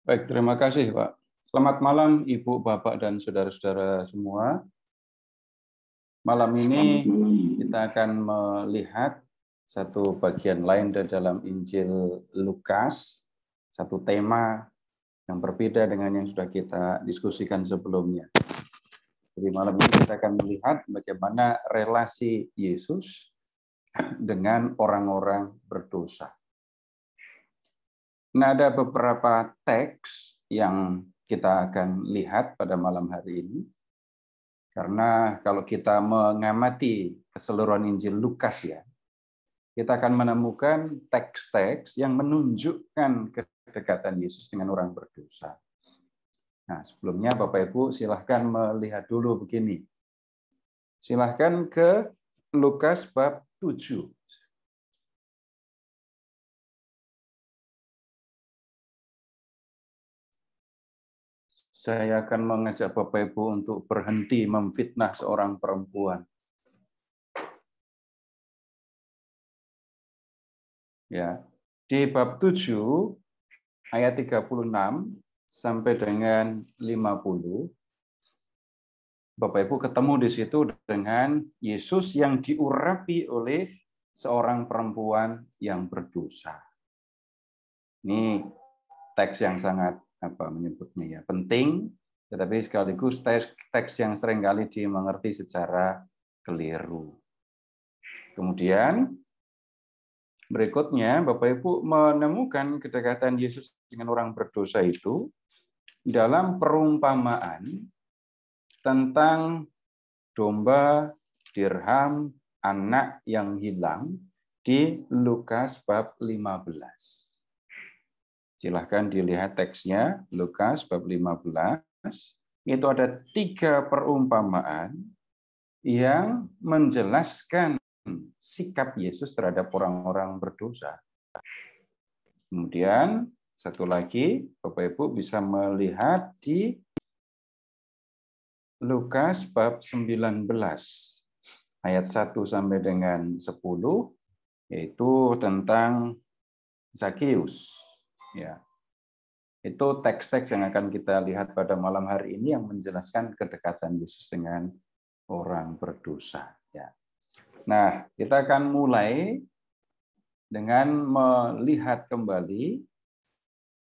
Baik, terima kasih, Pak. Selamat malam, Ibu, Bapak, dan saudara-saudara semua. Malam ini kita akan melihat satu bagian lain dari dalam Injil Lukas, satu tema yang berbeda dengan yang sudah kita diskusikan sebelumnya. Jadi malam ini kita akan melihat bagaimana relasi Yesus dengan orang-orang berdosa. Nah, ada beberapa teks yang kita akan lihat pada malam hari ini. Karena kalau kita mengamati keseluruhan Injil Lukas ya, kita akan menemukan teks-teks yang menunjukkan kedekatan Yesus dengan orang berdosa. Nah, sebelumnya Bapak Ibu silahkan melihat dulu begini. Silahkan ke Lukas bab 7. Saya akan mengajak Bapak Ibu untuk berhenti memfitnah seorang perempuan. Ya, di bab 7 ayat 36 sampai dengan 50, Bapak Ibu ketemu di situ dengan Yesus yang diurapi oleh seorang perempuan yang berdosa. Ini teks yang sangat menyebutnya ya, penting, tetapi sekaligus teks yang seringkali dimengerti secara keliru. Kemudian berikutnya Bapak Ibu menemukan kedekatan Yesus dengan orang berdosa itu dalam perumpamaan tentang domba, dirham, anak yang hilang di Lukas bab 15. Silahkan dilihat teksnya, Lukas bab 15. Itu ada 3 perumpamaan yang menjelaskan sikap Yesus terhadap orang-orang berdosa. Kemudian satu lagi, Bapak Ibu bisa melihat di Lukas bab 19 ayat 1 sampai dengan 10, yaitu tentang Zakheus. Ya. Itu teks-teks yang akan kita lihat pada malam hari ini yang menjelaskan kedekatan Yesus dengan orang berdosa. Ya. Nah, kita akan mulai dengan melihat kembali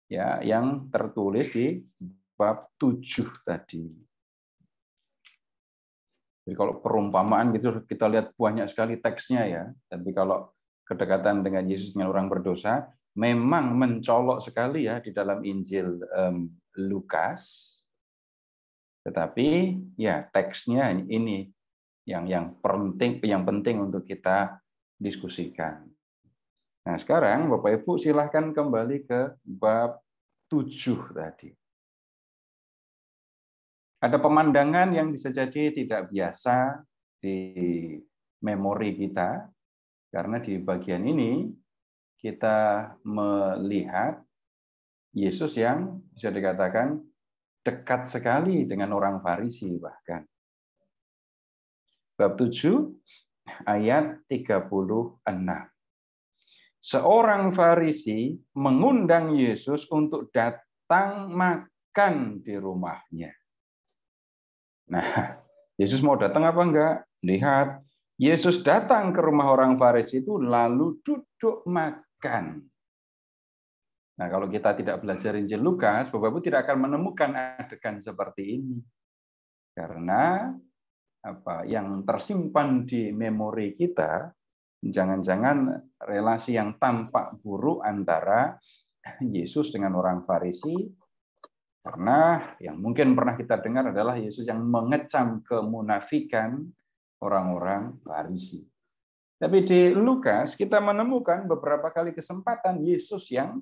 ya yang tertulis di bab 7 tadi. Jadi kalau perumpamaan gitu kita lihat banyak sekali teksnya ya. Tapi kalau kedekatan dengan Yesus dengan orang berdosa memang mencolok sekali ya di dalam Injil Lukas. Tetapi ya teksnya ini yang penting untuk kita diskusikan. Nah, sekarang Bapak Ibu silahkan kembali ke bab 7 tadi. Ada pemandangan yang bisa jadi tidak biasa di memori kita, karena di bagian ini kita melihat Yesus yang bisa dikatakan dekat sekali dengan orang Farisi bahkan. Bab 7 ayat 36. Seorang Farisi mengundang Yesus untuk datang makan di rumahnya. Nah, Yesus mau datang apa enggak? Lihat, Yesus datang ke rumah orang Farisi itu lalu duduk makan. Nah, kalau kita tidak belajar Injil Lukas, Bapak Ibu tidak akan menemukan adegan seperti ini. Karena yang tersimpan di memori kita, jangan-jangan relasi yang tampak buruk antara Yesus dengan orang Farisi, karena yang mungkin pernah kita dengar adalah Yesus yang mengecam kemunafikan orang-orang Farisi. Tapi di Lukas kita menemukan beberapa kali kesempatan Yesus yang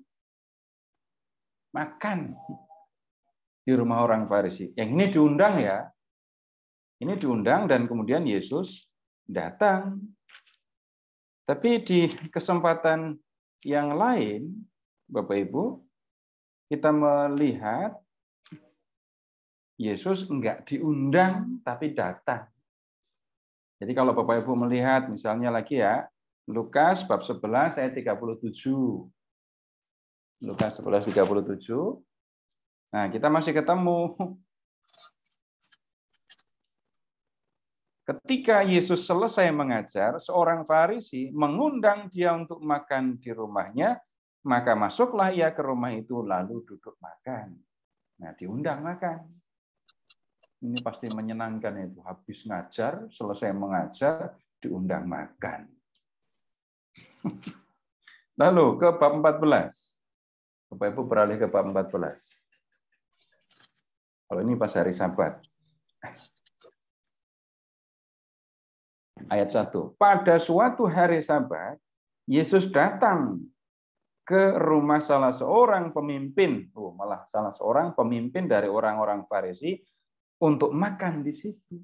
makan di rumah orang Farisi. Yang ini diundang ya. Ini diundang dan kemudian Yesus datang. Tapi di kesempatan yang lain, Bapak Ibu, kita melihat Yesus enggak diundang tapi datang. Jadi kalau Bapak Ibu melihat misalnya lagi ya, Lukas bab 11 ayat 37. Lukas 11:37. Nah, kita masih ketemu. Ketika Yesus selesai mengajar, seorang Farisi mengundang dia untuk makan di rumahnya, maka masuklah ia ke rumah itu lalu duduk makan. Nah, diundang makan. Ini pasti menyenangkan itu. Habis ngajar, selesai mengajar, diundang makan. Lalu ke bab 14. Bapak Ibu beralih ke bab 14. Kalau ini pas hari Sabat. Ayat 1. Pada suatu hari Sabat, Yesus datang ke rumah salah seorang pemimpin, malah salah seorang pemimpin dari orang-orang Farisi untuk makan di situ.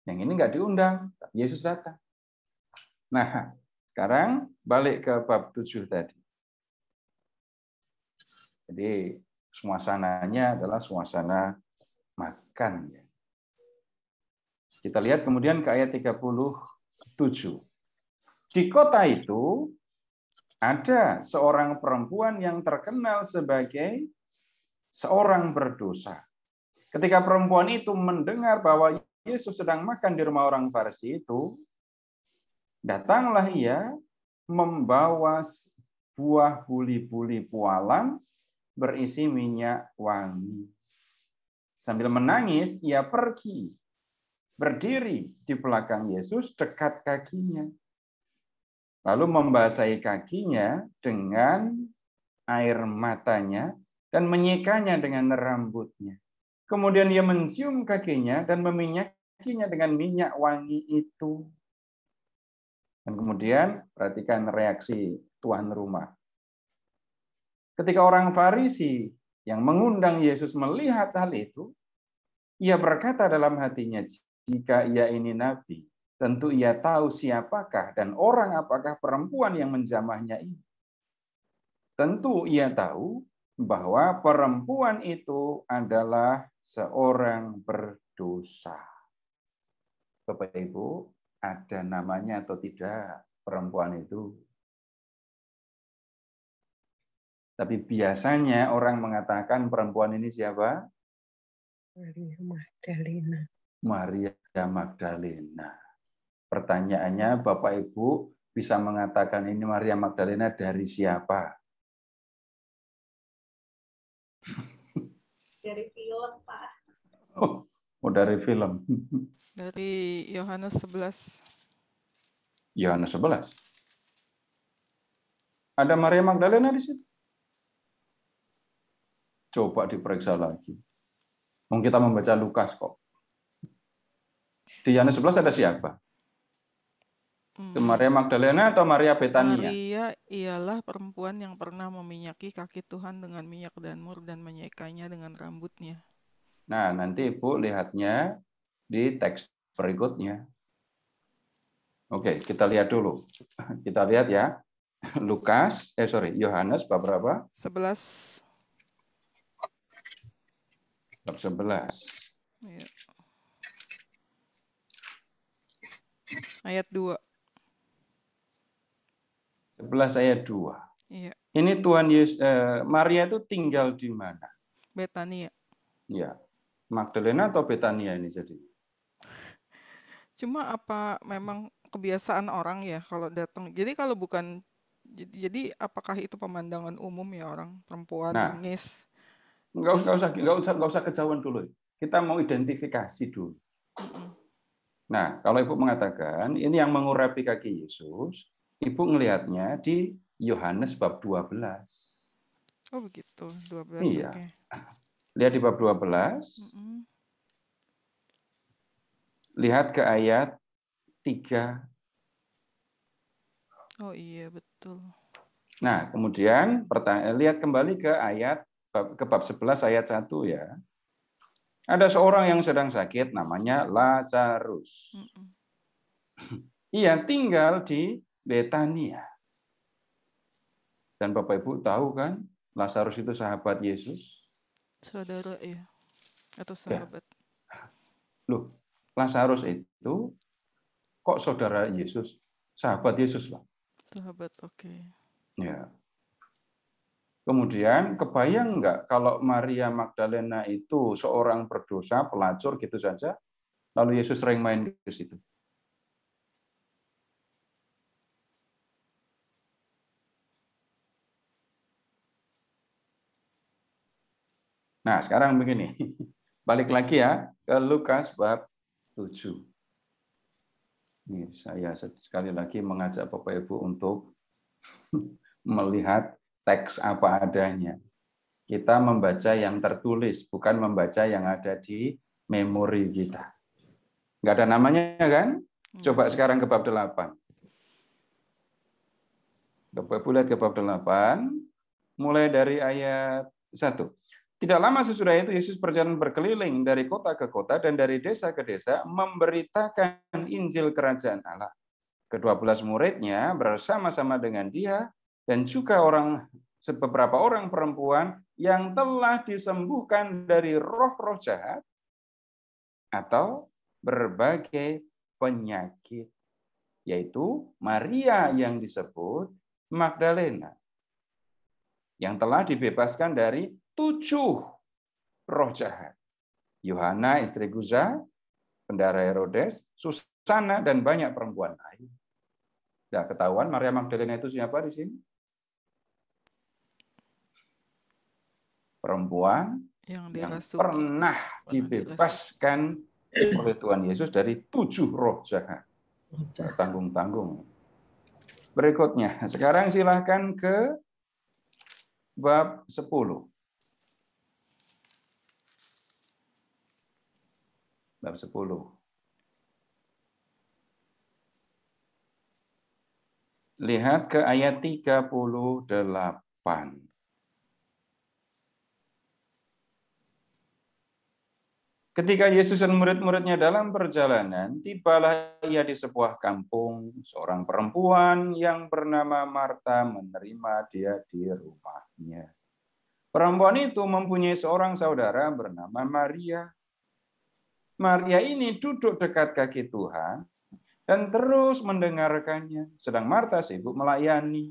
Yang ini nggak diundang, Yesus datang. Nah, sekarang balik ke bab 7 tadi. Jadi suasananya adalah suasana makan. Kita lihat kemudian ke ayat 37. Di kota itu ada seorang perempuan yang terkenal sebagai seorang berdosa. Ketika perempuan itu mendengar bahwa Yesus sedang makan di rumah orang Farisi itu, datanglah ia membawa buah buli-buli pualam berisi minyak wangi. Sambil menangis, ia pergi, berdiri di belakang Yesus dekat kakinya. Lalu membasahi kakinya dengan air matanya dan menyikanya dengan rambutnya. Kemudian ia mencium kakinya dan meminyakinya dengan minyak wangi itu. Dan kemudian perhatikan reaksi tuan rumah. Ketika orang Farisi yang mengundang Yesus melihat hal itu, ia berkata dalam hatinya, jika ia ini nabi, tentu ia tahu siapakah dan orang apakah perempuan yang menjamahnya ini. Tentu ia tahu bahwa perempuan itu adalah seorang berdosa. Bapak Ibu, ada namanya atau tidak perempuan itu? Tapi biasanya orang mengatakan perempuan ini siapa? Maria Magdalena. Maria Magdalena. Pertanyaannya, Bapak Ibu bisa mengatakan ini Maria Magdalena dari siapa? Dari film, Pak. Oh, dari film. Dari Yohanes 11. Yohanes 11. Ada Maria Magdalena di situ? Coba diperiksa lagi. Kita membaca Lukas kok. Di Yohanes 11 ada siapa? Itu Maria Magdalena atau Maria Betania? Maria ialah perempuan yang pernah meminyaki kaki Tuhan dengan minyak dan mur dan menyekanya dengan rambutnya. Nah, nanti Ibu lihatnya di teks berikutnya. Oke, kita lihat dulu. Kita lihat ya. Yohanes bab berapa? 11. Bab 11. Ya. Ayat 2. 11 ayat 2. Iya. Ini Tuhan Yesus, Maria itu tinggal di mana? Betania. Ya. Magdalena atau Betania ini jadi? Cuma apa memang kebiasaan orang ya kalau datang. Jadi kalau bukan, jadi apakah itu pemandangan umum ya orang perempuan nangis? Nggak usah kejauhan dulu. Kita mau identifikasi dulu. Nah, kalau Ibu mengatakan ini yang mengurapi kaki Yesus, Ibu ngelihatnya di Yohanes bab 12. Oh begitu, 12. Iya. Okay. Lihat di bab 12. Lihat ke ayat 3. Oh iya, betul. Nah, kemudian lihat kembali ke ayat ke bab 11 ayat 1 ya. Ada seorang yang sedang sakit namanya Lazarus. Ia tinggal di Betania. Dan Bapak Ibu tahu kan, Lazarus itu sahabat Yesus. Saudara ya, atau sahabat. Ya. Loh, Lazarus itu kok saudara Yesus? Sahabat Yesus lah. Sahabat, oke. Ya. Kemudian kebayang nggak kalau Maria Magdalena itu seorang berdosa, pelacur gitu saja, lalu Yesus sering main ke situ. Nah, sekarang begini. Balik lagi ya ke Lukas bab 7. Ini saya sekali lagi mengajak Bapak Ibu untuk melihat teks apa adanya. Kita membaca yang tertulis, bukan membaca yang ada di memori kita. Nggak ada namanya kan? Coba sekarang ke bab 8. Bapak Ibu lihat ke bab 8, mulai dari ayat 1. Tidak lama sesudah itu Yesus berjalan berkeliling dari kota ke kota dan dari desa ke desa memberitakan Injil Kerajaan Allah. Ke-12 muridnya bersama-sama dengan dia dan juga beberapa orang perempuan yang telah disembuhkan dari roh-roh jahat atau berbagai penyakit, yaitu Maria yang disebut Magdalena, yang telah dibebaskan dari 7 roh jahat. Yohana istri Guza, bendahara Herodes, Susana, dan banyak perempuan lain. Nah, ketahuan Maria Magdalena itu siapa di sini? Perempuan yang pernah dibebaskan oleh Tuhan Yesus dari 7 roh jahat. Tanggung-tanggung. Berikutnya, sekarang silahkan ke bab 10. Bab 10. Lihat ke ayat 38. Ketika Yesus dan murid-muridnya dalam perjalanan, tibalah ia di sebuah kampung. Seorang perempuan yang bernama Marta menerima dia di rumahnya. Perempuan itu mempunyai seorang saudara bernama Maria. Maria ini duduk dekat kaki Tuhan dan terus mendengarkannya, sedang Marta sibuk melayani.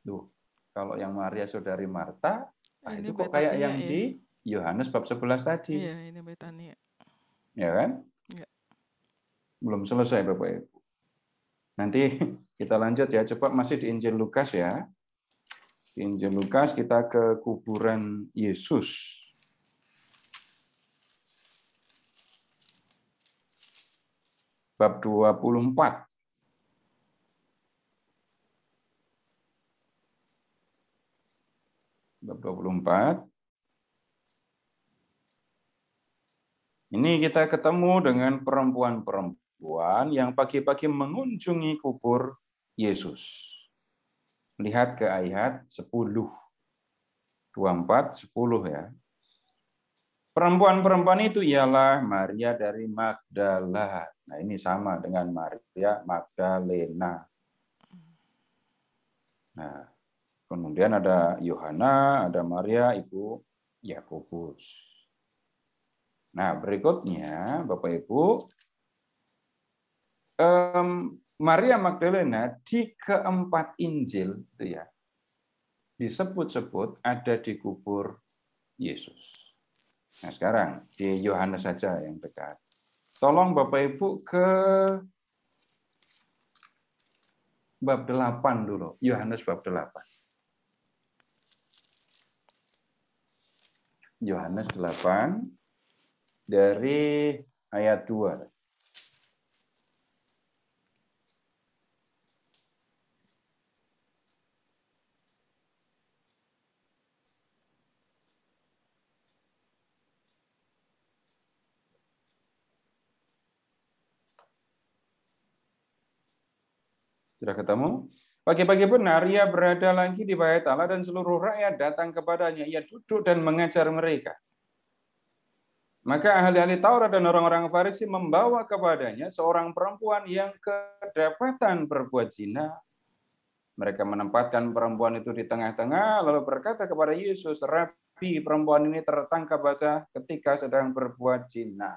Duh, kalau yang Maria saudari Marta, itu kok kayak yang di Yohanes bab 11 tadi. Iya, ini Betania. Ya kan? Ya. Belum selesai Bapak Ibu. Nanti kita lanjut ya, coba masih di Injil Lukas ya. Di Injil Lukas kita ke kuburan Yesus. Bab 24. Bab 24. Ini kita ketemu dengan perempuan-perempuan yang pagi-pagi mengunjungi kubur Yesus. Lihat ke ayat 10. 24, 10 ya. Perempuan-perempuan itu ialah Maria dari Magdala. Nah, ini sama dengan Maria Magdalena. Nah, kemudian ada Yohana, ada Maria ibu Yakobus. Nah, berikutnya Bapak Ibu, Maria Magdalena di keempat Injil itu ya disebut-sebut ada di kubur Yesus. Nah, sekarang di Yohanes saja yang dekat. Tolong Bapak Ibu ke bab 8 dulu. Yohanes bab 8. Yohanes 8 dari ayat 2. Sudah ketemu? Pagi-pagi benar, ia berada lagi di bait Allah dan seluruh rakyat datang kepadanya. Ia duduk dan mengajar mereka. Maka ahli-ahli Taurat dan orang-orang Farisi membawa kepadanya seorang perempuan yang kedapatan berbuat zina. Mereka menempatkan perempuan itu di tengah-tengah, lalu berkata kepada Yesus, Rabi, perempuan ini tertangkap basah ketika sedang berbuat zina.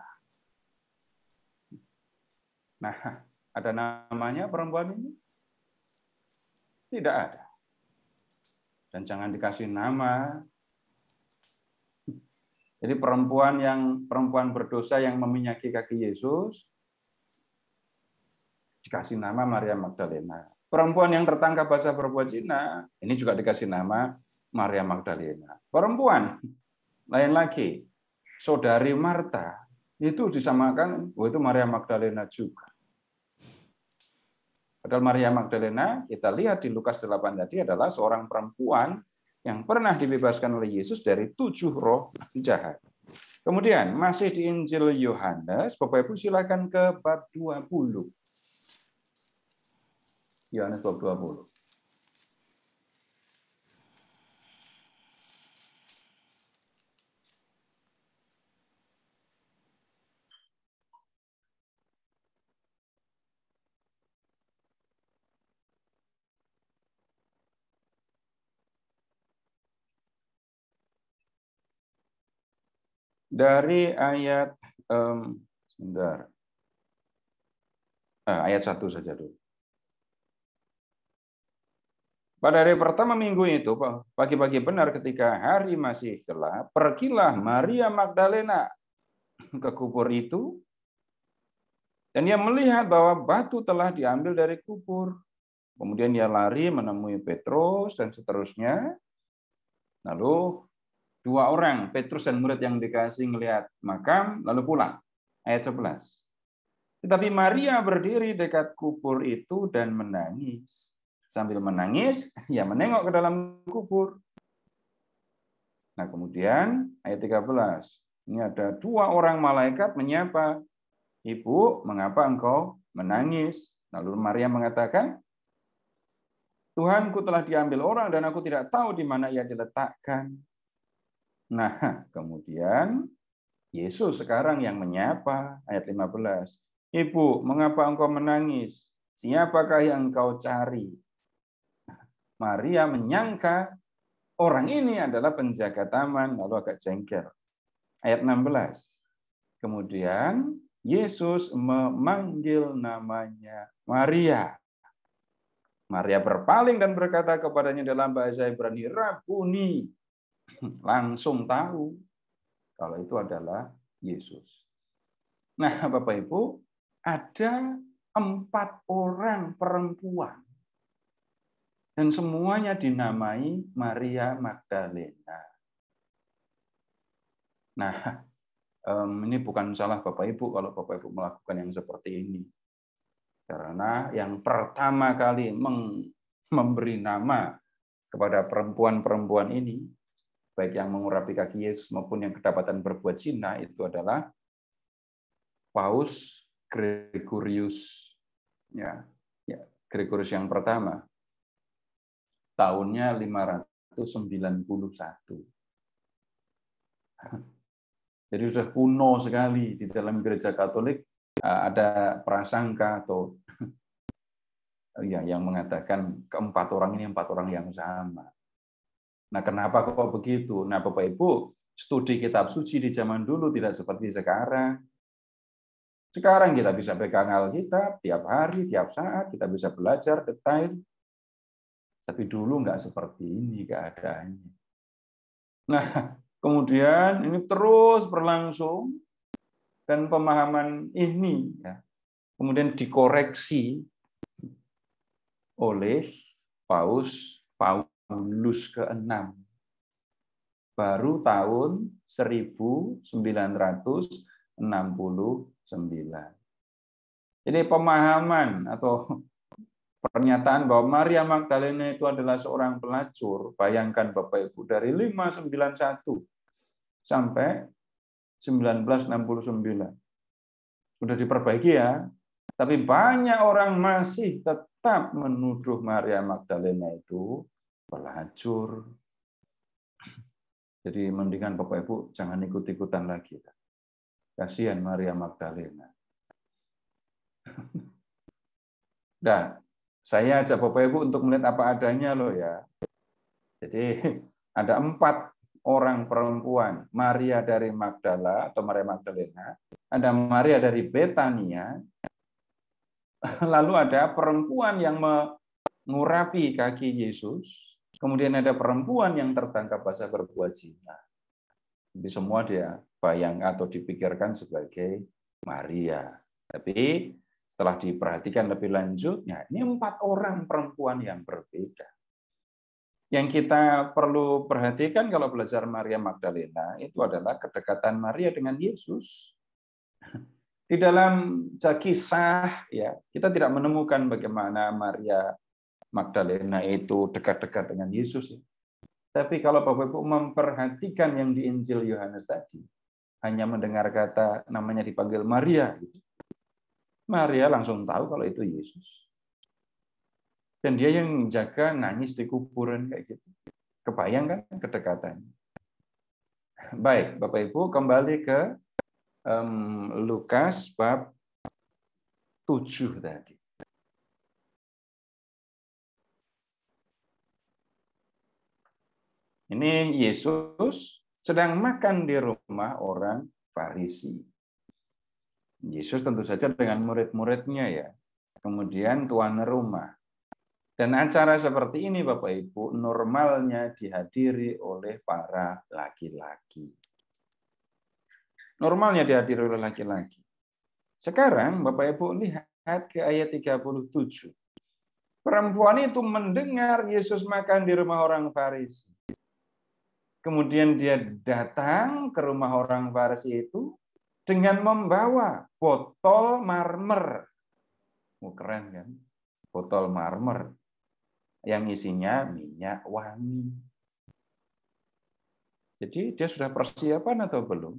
Nah, ada namanya perempuan ini? Tidak ada. dan jangan dikasih nama. Jadi perempuan berdosa yang meminyaki kaki Yesus dikasih nama Maria Magdalena. Perempuan yang tertangkap basah berbuat zina, ini juga dikasih nama Maria Magdalena. Perempuan lain lagi, saudari Marta, itu disamakan, itu Maria Magdalena juga. Padahal Maria Magdalena, kita lihat di Lukas 8 tadi adalah seorang perempuan yang pernah dibebaskan oleh Yesus dari 7 roh jahat. Kemudian masih di Injil Yohanes, Bapak Ibu silakan ke bab 20. Yohanes bab 20. Dari ayat ayat 1 saja dulu. Pada hari pertama minggu itu, pagi-pagi benar ketika hari masih gelap, pergilah Maria Magdalena ke kubur itu, dan dia melihat bahwa batu telah diambil dari kubur. Kemudian dia lari menemui Petrus dan seterusnya. Lalu 2 orang, Petrus dan murid yang dikasih melihat makam, lalu pulang. Ayat 11. Tetapi Maria berdiri dekat kubur itu dan menangis. Sambil menangis, ia menengok ke dalam kubur. Nah, kemudian ayat 13. Ini ada 2 orang malaikat menyapa, "Ibu, mengapa engkau menangis?" Lalu Maria mengatakan, "Tuhanku telah diambil orang dan aku tidak tahu di mana ia diletakkan." Nah, kemudian Yesus sekarang yang menyapa, ayat 15. "Ibu, mengapa engkau menangis? Siapakah yang engkau cari?" Maria menyangka orang ini adalah penjaga taman, lalu agak jengkel. Ayat 16. Kemudian Yesus memanggil namanya Maria. Maria berpaling dan berkata kepadanya dalam bahasa Ibrani, "Rabuni." Langsung tahu kalau itu adalah Yesus. Nah, Bapak Ibu, ada 4 orang perempuan dan semuanya dinamai Maria Magdalena. Nah, ini bukan salah Bapak Ibu kalau Bapak Ibu melakukan yang seperti ini. Karena yang pertama kali memberi nama kepada perempuan-perempuan ini, baik yang mengurapi kaki Yesus maupun yang kedapatan berbuat zina, itu adalah Paus Gregorius. Ya, Gregorius yang pertama. Tahunnya 591. Jadi sudah kuno sekali. Di dalam gereja Katolik ada prasangka atau yang mengatakan keempat orang ini 4 orang yang sama. Nah, kenapa kok begitu? Nah, Bapak Ibu, studi kitab suci di zaman dulu tidak seperti sekarang. Sekarang kita bisa pegang Alkitab tiap hari, tiap saat, kita bisa belajar detail. Tapi dulu nggak seperti ini keadaannya. Nah, kemudian ini terus berlangsung, dan pemahaman ini kemudian dikoreksi oleh Paus Paulus ke-6. Baru tahun 1969. Jadi pemahaman atau pernyataan bahwa Maria Magdalena itu adalah seorang pelacur, bayangkan Bapak Ibu, dari 591 sampai 1969. Sudah diperbaiki ya, tapi banyak orang masih tetap menuduh Maria Magdalena itu pelacur. Jadi mendingan Bapak Ibu jangan ikut-ikutan lagi. Kasihan Maria Magdalena. Nah, saya ajak Bapak Ibu untuk melihat apa adanya loh ya. Jadi ada 4 orang perempuan, Maria dari Magdala atau Maria Magdalena, ada Maria dari Betania, lalu ada perempuan yang mengurapi kaki Yesus, Kemudian ada perempuan yang tertangkap basah berbuat zina. Jadi semua dia bayang atau dipikirkan sebagai Maria. Tapi setelah diperhatikan lebih lanjut, ya ini 4 orang perempuan yang berbeda. Yang kita perlu perhatikan kalau belajar Maria Magdalena itu adalah kedekatan Maria dengan Yesus. Di dalam kisah ya kita tidak menemukan bagaimana Maria Magdalena itu dekat-dekat dengan Yesus. Tapi kalau Bapak Ibu memperhatikan yang di Injil Yohanes tadi, hanya mendengar kata namanya dipanggil Maria, Maria langsung tahu kalau itu Yesus. Dan dia yang jaga nangis di kuburan kayak gitu. Kebayang kan kedekatannya. Baik, Bapak Ibu kembali ke Lukas bab 7 tadi. Ini Yesus sedang makan di rumah orang Farisi. Yesus tentu saja dengan murid-muridnya ya. Kemudian tuan rumah. Dan acara seperti ini Bapak Ibu normalnya dihadiri oleh para laki-laki. Normalnya dihadiri oleh laki-laki. Sekarang Bapak Ibu lihat ke ayat 37. Perempuan itu mendengar Yesus makan di rumah orang Farisi. Kemudian dia datang ke rumah orang Farisi itu dengan membawa botol marmer. Keren kan? Botol marmer yang isinya minyak wangi. Jadi dia sudah persiapan atau belum?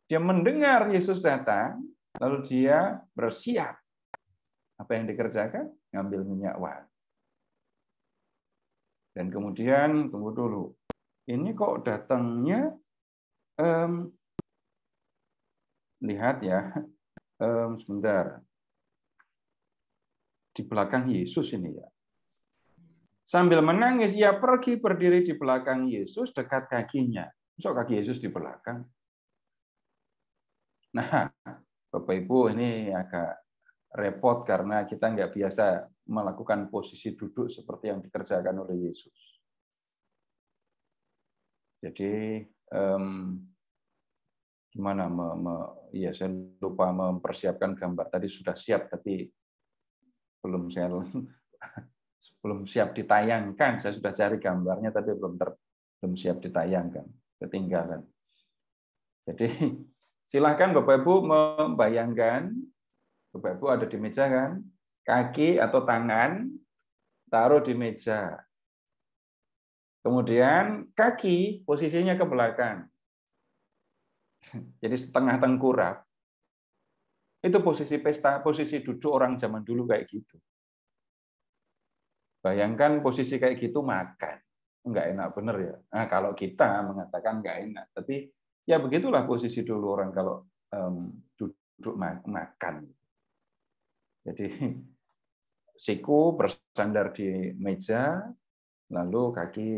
Dia mendengar Yesus datang, lalu dia bersiap. Apa yang dikerjakan? Ngambil minyak wangi. Dan kemudian, tunggu dulu, ini kok datangnya, lihat ya, sebentar, di belakang Yesus ini ya. Sambil menangis, ia pergi berdiri di belakang Yesus, dekat kakinya. Masuk kaki Yesus di belakang. Nah, Bapak Ibu ini agak repot karena kita nggak biasa melakukan posisi duduk seperti yang dikerjakan oleh Yesus. Jadi gimana? Ya saya lupa mempersiapkan gambar. Tadi sudah siap tapi belum siap ditayangkan. Saya sudah cari gambarnya tapi belum siap ditayangkan. Ketinggalan. Jadi silahkan Bapak Ibu membayangkan. Bapak Ibu ada di meja kan? Kaki atau tangan taruh di meja. Kemudian kaki posisinya ke belakang. Jadi setengah tengkurap. Itu posisi pesta, posisi duduk orang zaman dulu kayak gitu. Bayangkan posisi kayak gitu makan. Enggak enak bener ya. Nah, kalau kita mengatakan enggak enak, tapi ya begitulah posisi dulu orang kalau duduk makan. Jadi siku bersandar di meja, lalu kaki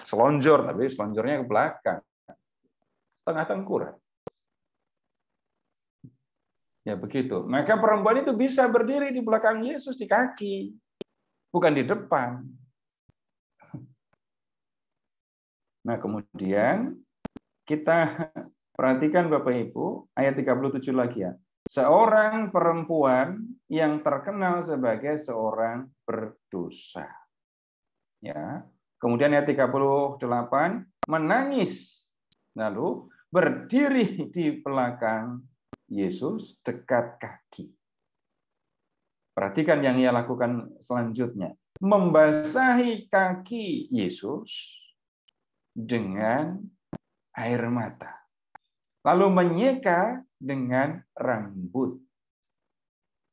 selonjor, tapi selonjornya ke belakang. Setengah tengkurap. Ya begitu. Maka perempuan itu bisa berdiri di belakang Yesus di kaki, bukan di depan. Nah, kemudian kita perhatikan Bapak Ibu, ayat 37 lagi ya. Seorang perempuan yang terkenal sebagai seorang berdosa. Ya. Kemudian ayat 38 menangis, lalu berdiri di belakang Yesus dekat kaki. Perhatikan yang ia lakukan selanjutnya. Membasahi kaki Yesus dengan air mata. Lalu menyeka dengan rambut.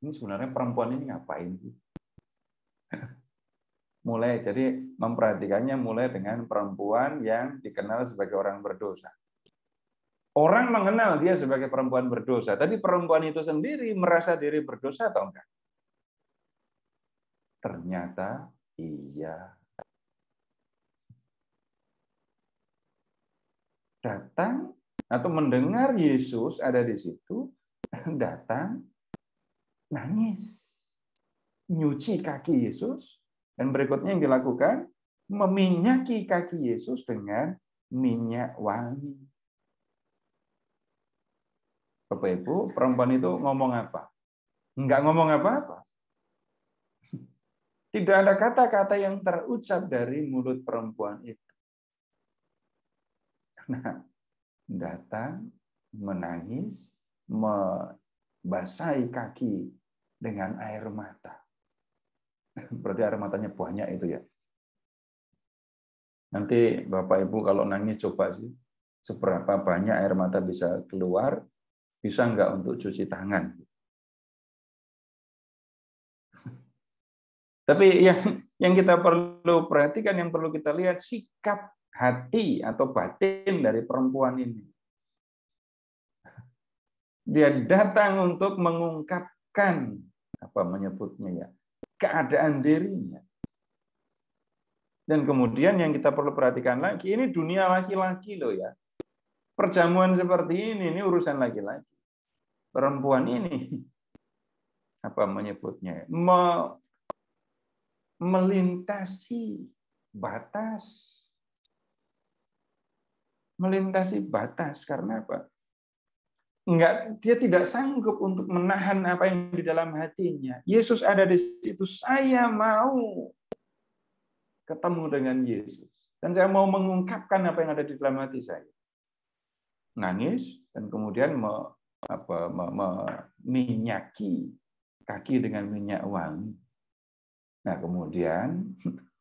Ini sebenarnya perempuan ini ngapain sih? Jadi memperhatikannya mulai dengan perempuan yang dikenal sebagai orang berdosa. Orang mengenal dia sebagai perempuan berdosa, tapi perempuan itu sendiri merasa diri berdosa atau enggak? Ternyata iya. Datang atau mendengar Yesus ada di situ, datang nangis. Nyuci kaki Yesus, Dan berikutnya yang dilakukan, meminyaki kaki Yesus dengan minyak wangi. Bapak Ibu, perempuan itu ngomong apa? Enggak ngomong apa-apa. Tidak ada kata-kata yang terucap dari mulut perempuan itu. Nah, datang, menangis, membasahi kaki dengan air mata. Berarti air matanya banyak itu ya. Nanti Bapak Ibu kalau nangis coba sih, seberapa banyak air mata bisa keluar, bisa enggak untuk cuci tangan. Tapi yang kita perlu perhatikan, yang perlu kita lihat, sikap hati atau batin dari perempuan ini. Dia datang untuk mengungkapkan, apa menyebutnya ya, keadaan dirinya. Dan kemudian yang kita perlu perhatikan lagi, ini dunia laki-laki loh ya. Perjamuan seperti ini urusan laki-laki. Perempuan ini, apa menyebutnya, melintasi batas. Melintasi batas, karena apa? Dia tidak sanggup untuk menahan apa yang di dalam hatinya. Yesus ada di situ, saya mau ketemu dengan Yesus. Dan saya mau mengungkapkan apa yang ada di dalam hati saya. Nangis, dan kemudian meminyaki kaki dengan minyak wangi. Nah, kemudian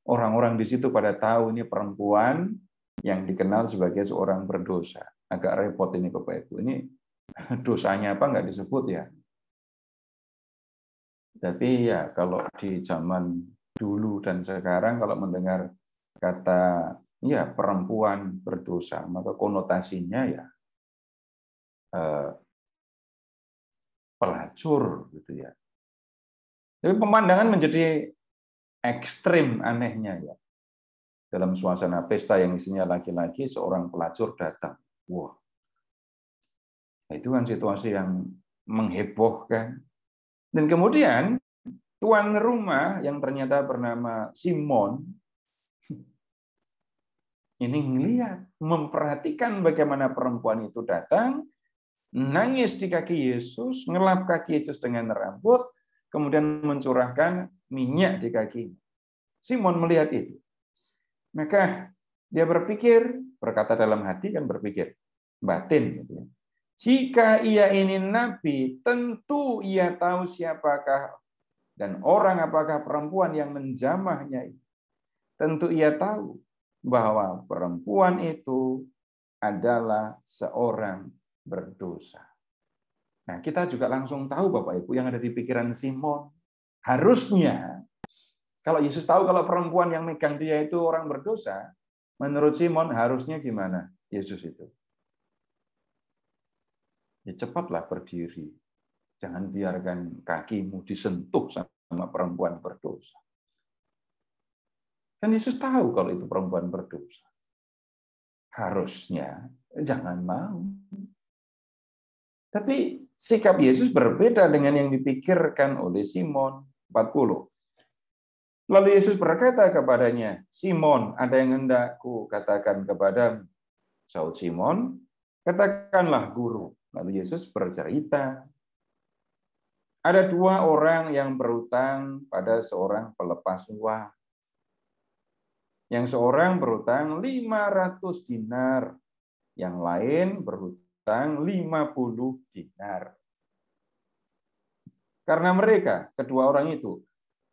orang-orang di situ pada tahu ini perempuan yang dikenal sebagai seorang berdosa. Agak repot ini Bapak Ibu. Ini dosanya apa nggak disebut ya. Tapi ya kalau di zaman dulu dan sekarang kalau mendengar kata ya perempuan berdosa, maka konotasinya ya pelacur gitu ya. Jadi pemandangan menjadi ekstrim anehnya ya. Dalam suasana pesta yang isinya laki-laki, seorang pelacur datang. Wah, itu kan situasi yang menghebohkan. Dan kemudian tuan rumah yang ternyata bernama Simon ini melihat, memperhatikan bagaimana perempuan itu datang, nangis di kaki Yesus, ngelap kaki Yesus dengan rambut, kemudian mencurahkan minyak di kakinya. Simon melihat itu. Maka dia berpikir, berkata dalam hati kan berpikir, batin gitu ya. Jika ia ini nabi, tentu ia tahu siapakah dan orang apakah perempuan yang menjamahnya. Tentu ia tahu bahwa perempuan itu adalah seorang berdosa. Nah, kita juga langsung tahu Bapak Ibu yang ada di pikiran Simon. Harusnya kalau Yesus tahu kalau perempuan yang megang dia itu orang berdosa, menurut Simon harusnya gimana Yesus itu? Ya cepatlah berdiri. Jangan biarkan kakimu disentuh sama perempuan berdosa. Kan Yesus tahu kalau itu perempuan berdosa. Harusnya jangan mau. Tapi sikap Yesus berbeda dengan yang dipikirkan oleh Simon. 40. Lalu Yesus berkata kepadanya, Simon, ada yang hendak ku katakan kepadamu. Saud Simon, katakanlah guru. Lalu Yesus bercerita. Ada dua orang yang berutang pada seorang pelepas uang. Yang seorang berutang 500 dinar. Yang lain berutang 50 dinar. Karena mereka, kedua orang itu,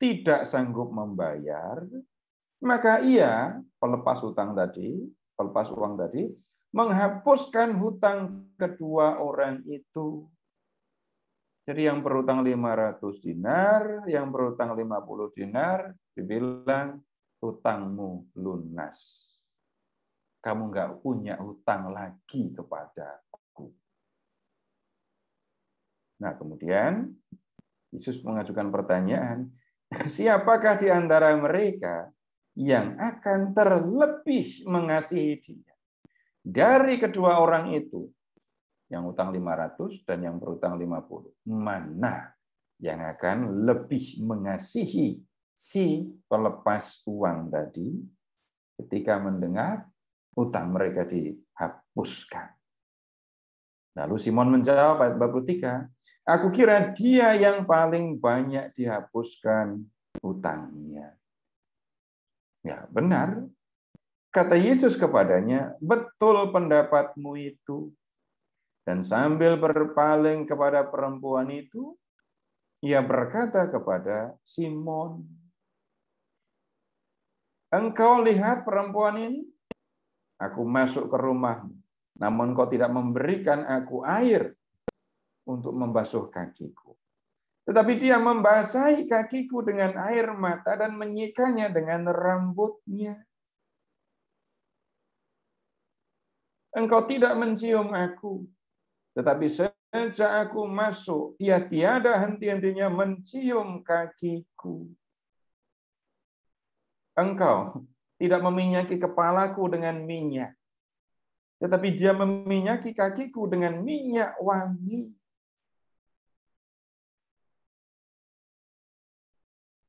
tidak sanggup membayar, maka ia, pelepas uang tadi, menghapuskan hutang kedua orang itu. Jadi yang berutang 500 dinar, yang berutang 50 dinar, dibilang hutangmu lunas. Kamu nggak punya hutang lagi kepadaku. Nah, kemudian Yesus mengajukan pertanyaan, siapakah di antara mereka yang akan terlebih mengasihi dia? Dari kedua orang itu, yang utang 500 dan yang berutang 50. Mana yang akan lebih mengasihi si pelepas uang tadi ketika mendengar utang mereka dihapuskan. Lalu Simon menjawab ayat 43, aku kira dia yang paling banyak dihapuskan utangnya. Ya, benar. Kata Yesus kepadanya, betul pendapatmu itu. Dan sambil berpaling kepada perempuan itu, ia berkata kepada Simon, engkau lihat perempuan ini? Aku masuk ke rumahmu, namun kau tidak memberikan aku air untuk membasuh kakiku. Tetapi dia membasahi kakiku dengan air mata dan menyikanya dengan rambutnya. Engkau tidak mencium aku, tetapi sejak aku masuk, ia tiada henti-hentinya mencium kakiku. Engkau tidak meminyaki kepalaku dengan minyak, tetapi dia meminyaki kakiku dengan minyak wangi.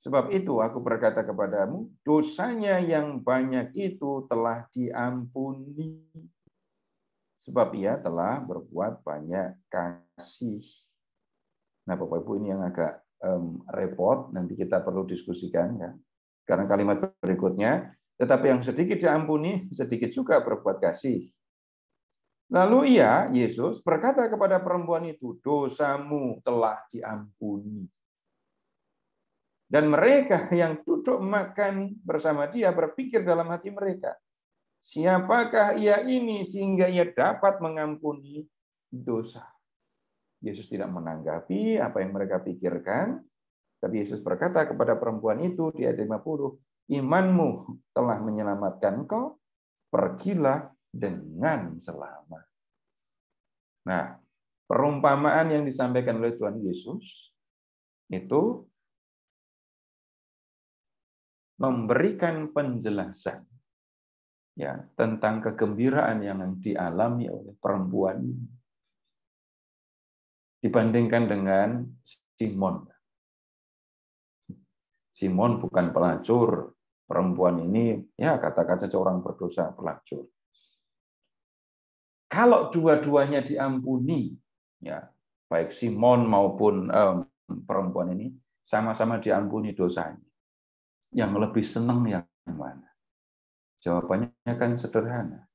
Sebab itu aku berkata kepadamu, dosanya yang banyak itu telah diampuni. Sebab ia telah berbuat banyak kasih. Nah, Bapak Ibu, ini yang agak repot, nanti kita perlu diskusikan ya. Karena kalimat berikutnya, tetapi yang sedikit diampuni, sedikit juga berbuat kasih. Lalu Yesus berkata kepada perempuan itu, dosamu telah diampuni. Dan mereka yang duduk makan bersama dia berpikir dalam hati mereka, siapakah ia ini sehingga ia dapat mengampuni dosa? Yesus tidak menanggapi apa yang mereka pikirkan, tapi Yesus berkata kepada perempuan itu di ayat 50, imanmu telah menyelamatkan engkau, pergilah dengan selamat. Nah, perumpamaan yang disampaikan oleh Tuhan Yesus itu memberikan penjelasan ya tentang kegembiraan yang dialami oleh perempuan ini dibandingkan dengan Simon. Simon bukan pelacur, perempuan ini ya katakan saja orang berdosa, pelacur. Kalau dua-duanya diampuni, ya baik Simon maupun perempuan ini sama-sama diampuni dosanya. Yang lebih senang yang mana? Jawabannya kan sederhana.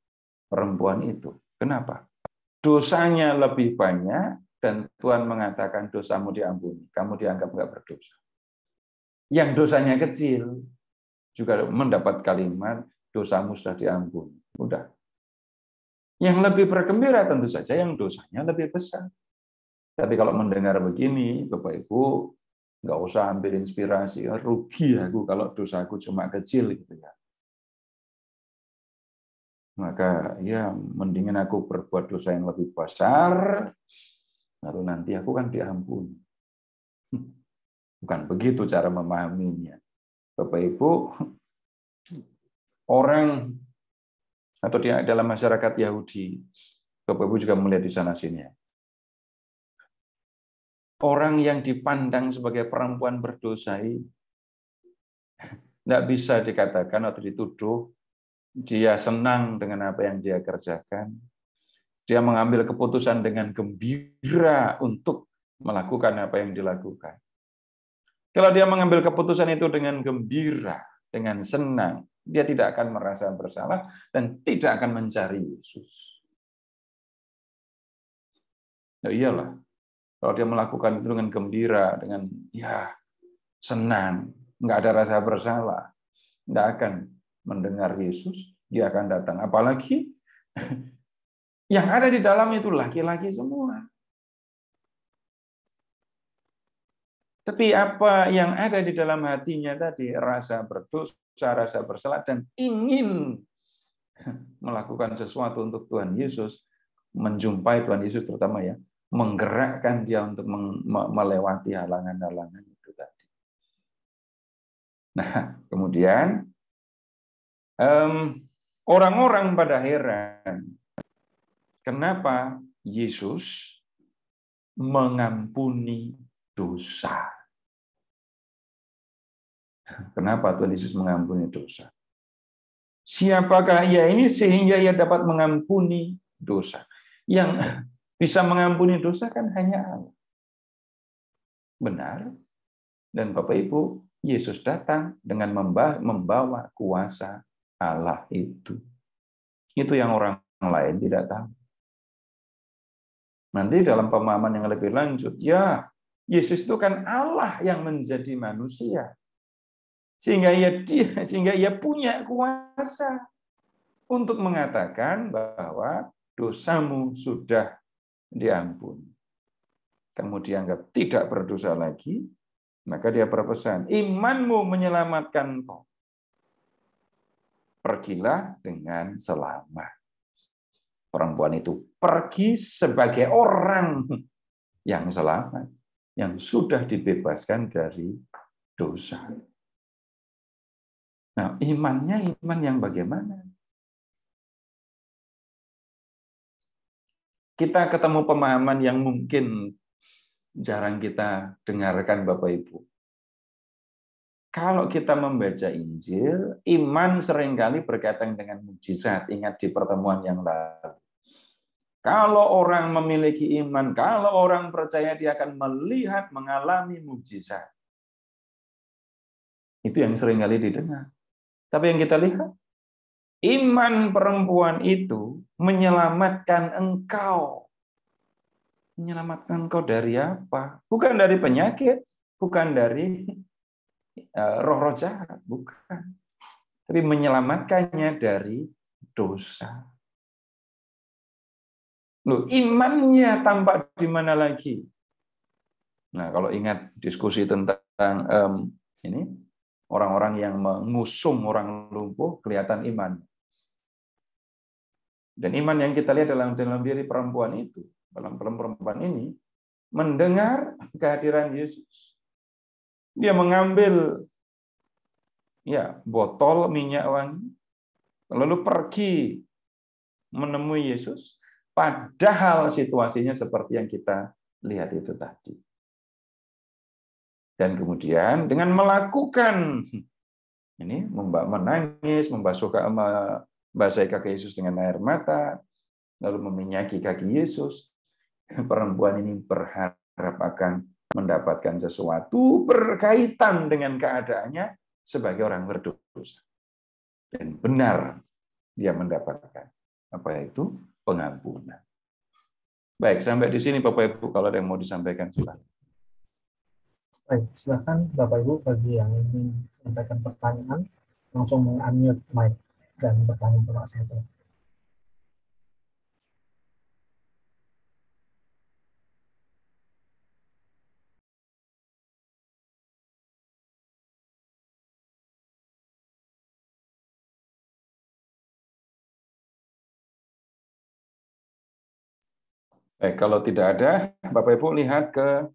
Perempuan itu. Kenapa? Dosanya lebih banyak dan Tuhan mengatakan dosamu diampuni. Kamu dianggap nggak berdosa. Yang dosanya kecil juga mendapat kalimat dosamu sudah diampuni. Udah. Yang lebih bergembira tentu saja yang dosanya lebih besar. Tapi kalau mendengar begini, Bapak Ibu, nggak usah ambil inspirasi, rugi aku kalau dosaku cuma kecil gitu ya. Maka ya mendingan aku berbuat dosa yang lebih besar, lalu nanti aku kan diampuni. Bukan begitu cara memahaminya. Bapak Ibu, orang atau di dalam masyarakat Yahudi, Bapak Ibu juga melihat di sana sini. Orang yang dipandang sebagai perempuan berdosa tidak bisa dikatakan atau dituduh dia senang dengan apa yang dia kerjakan. Dia mengambil keputusan dengan gembira untuk melakukan apa yang dilakukan. Kalau dia mengambil keputusan itu dengan gembira, dengan senang, dia tidak akan merasa bersalah dan tidak akan mencari Yesus. Ya iyalah, kalau dia melakukan itu dengan gembira, dengan ya senang, nggak ada rasa bersalah, nggak akan mendengar Yesus, dia akan datang. Apalagi yang ada di dalam itu laki-laki semua. Tapi apa yang ada di dalam hatinya tadi, rasa berdosa, rasa bersalah, dan ingin melakukan sesuatu untuk Tuhan Yesus, menjumpai Tuhan Yesus terutama ya, menggerakkan dia untuk melewati halangan-halangan itu tadi. Nah, kemudian orang-orang pada heran, kenapa Yesus mengampuni dosa. Kenapa Tuhan Yesus mengampuni dosa? Siapakah ia ini sehingga ia dapat mengampuni dosa? Yang bisa mengampuni dosa kan hanya Allah. Benar. Dan Bapak Ibu, Yesus datang dengan membawa kuasa Allah itu. Itu yang orang lain tidak tahu. Nanti dalam pemahaman yang lebih lanjut, ya Yesus itu kan Allah yang menjadi manusia. Sehingga ia punya kuasa untuk mengatakan bahwa dosamu sudah diampuni. Kamu dianggap tidak berdosa lagi, maka dia berpesan, imanmu menyelamatkan kau. Pergilah dengan selamat. Perempuan itu pergi sebagai orang yang selamat, yang sudah dibebaskan dari dosa. Nah, imannya iman yang bagaimana? Kita ketemu pemahaman yang mungkin jarang kita dengarkan, Bapak Ibu. Kalau kita membaca Injil, iman seringkali berkaitan dengan mukjizat. Ingat di pertemuan yang lalu. Kalau orang memiliki iman, kalau orang percaya, dia akan melihat, mengalami mukjizat. Itu yang seringkali didengar. Tapi yang kita lihat, iman perempuan itu menyelamatkan engkau. Menyelamatkan engkau dari apa? Bukan dari penyakit, bukan dari roh-roh jahat, bukan. Tapi menyelamatkannya dari dosa. Loh, imannya tampak di mana lagi? Nah, kalau ingat diskusi tentang ini, orang-orang yang mengusung orang lumpuh, kelihatan iman. Dan iman yang kita lihat dalam diri perempuan itu, dalam perempuan ini, mendengar kehadiran Yesus. Dia mengambil botol minyak wangi, lalu pergi menemui Yesus, padahal situasinya seperti yang kita lihat itu tadi. Dan kemudian dengan melakukan ini, menangis, membasahi kaki Yesus dengan air mata, lalu meminyaki kaki Yesus, perempuan ini berharap akan mendapatkan sesuatu berkaitan dengan keadaannya sebagai orang berdosa. Dan benar dia mendapatkan apa itu? Pengampunan. Baik, sampai di sini Bapak Ibu, kalau ada yang mau disampaikan silakan. Baik, silakan Bapak Ibu bagi yang ingin menyampaikan pertanyaan langsung meng-unmute mic dan bertanya kepada saya. Baik, kalau tidak ada, Bapak Ibu lihat ke